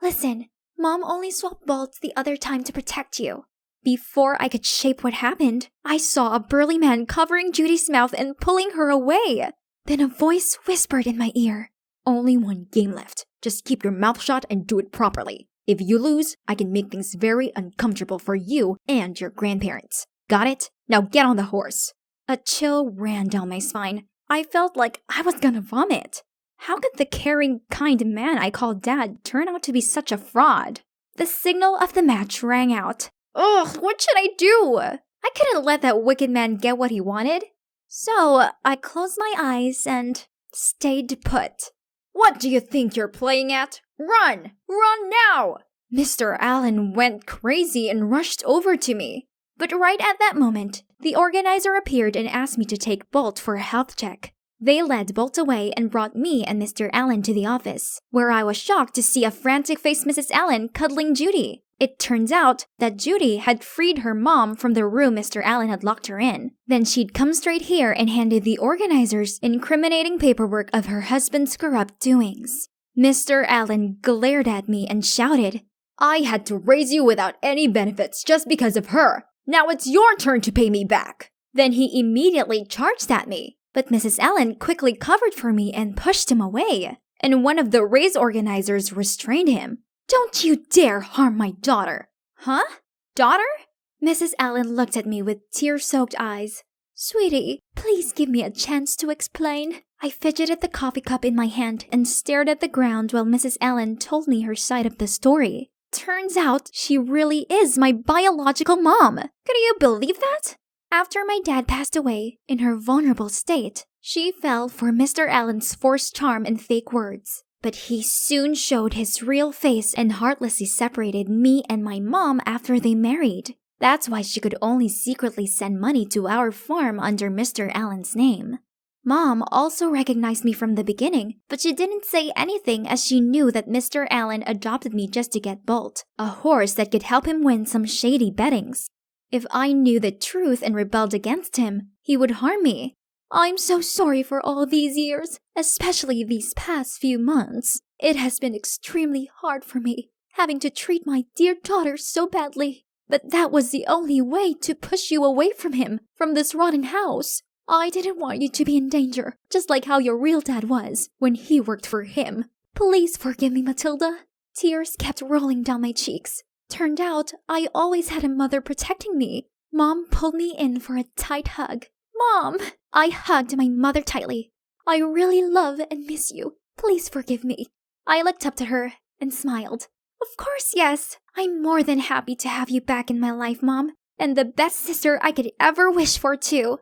Listen, Mom only swapped Bolt the other time to protect you. Before I could shape what happened, I saw a burly man covering Judy's mouth and pulling her away. Then a voice whispered in my ear, "Only one game left. Just keep your mouth shut and do it properly. If you lose, I can make things very uncomfortable for you and your grandparents. Got it? Now get on the horse." A chill ran down my spine. I felt like I was gonna vomit. How could the caring, kind man I called Dad turn out to be such a fraud? The signal of the match rang out. Ugh, what should I do? I couldn't let that wicked man get what he wanted. So I closed my eyes and stayed put. "What do you think you're playing at? Run! Run now!" Mr. Allen went crazy and rushed over to me. But right at that moment, the organizer appeared and asked me to take Bolt for a health check. They led Bolt away and brought me and Mr. Allen to the office, where I was shocked to see a frantic-faced Mrs. Allen cuddling Judy. It turns out that Judy had freed her mom from the room Mr. Allen had locked her in. Then she'd come straight here and handed the organizers incriminating paperwork of her husband's corrupt doings. Mr. Allen glared at me and shouted, "I had to raise you without any benefits just because of her. Now it's your turn to pay me back." Then he immediately charged at me, but Mrs. Allen quickly covered for me and pushed him away, and one of the race organizers restrained him. "Don't you dare harm my daughter." "Huh? Daughter?" Mrs. Allen looked at me with tear-soaked eyes. Sweetie, please give me a chance to explain. I fidgeted the coffee cup in my hand and stared at the ground while Mrs. Allen told me her side of the story. Turns out she really is my biological mom. Could you believe that? After my dad passed away, in her vulnerable state, she fell for Mr. Allen's forced charm and fake words. But he soon showed his real face and heartlessly separated me and my mom after they married. That's why she could only secretly send money to our farm under Mr. Allen's name. Mom also recognized me from the beginning, but she didn't say anything as she knew that Mr. Allen adopted me just to get Bolt, a horse that could help him win some shady bettings. If I knew the truth and rebelled against him, he would harm me. I'm so sorry for all these years, especially these past few months. It has been extremely hard for me, having to treat my dear daughter so badly. But that was the only way to push you away from him, from this rotten house. I didn't want you to be in danger, just like how your real dad was when he worked for him. Please forgive me, Matilda. Tears kept rolling down my cheeks. Turned out, I always had a mother protecting me. Mom pulled me in for a tight hug. Mom! I hugged my mother tightly. I really love and miss you. Please forgive me. I looked up to her and smiled. Of course, yes. I'm more than happy to have you back in my life, Mom. And the best sister I could ever wish for, too.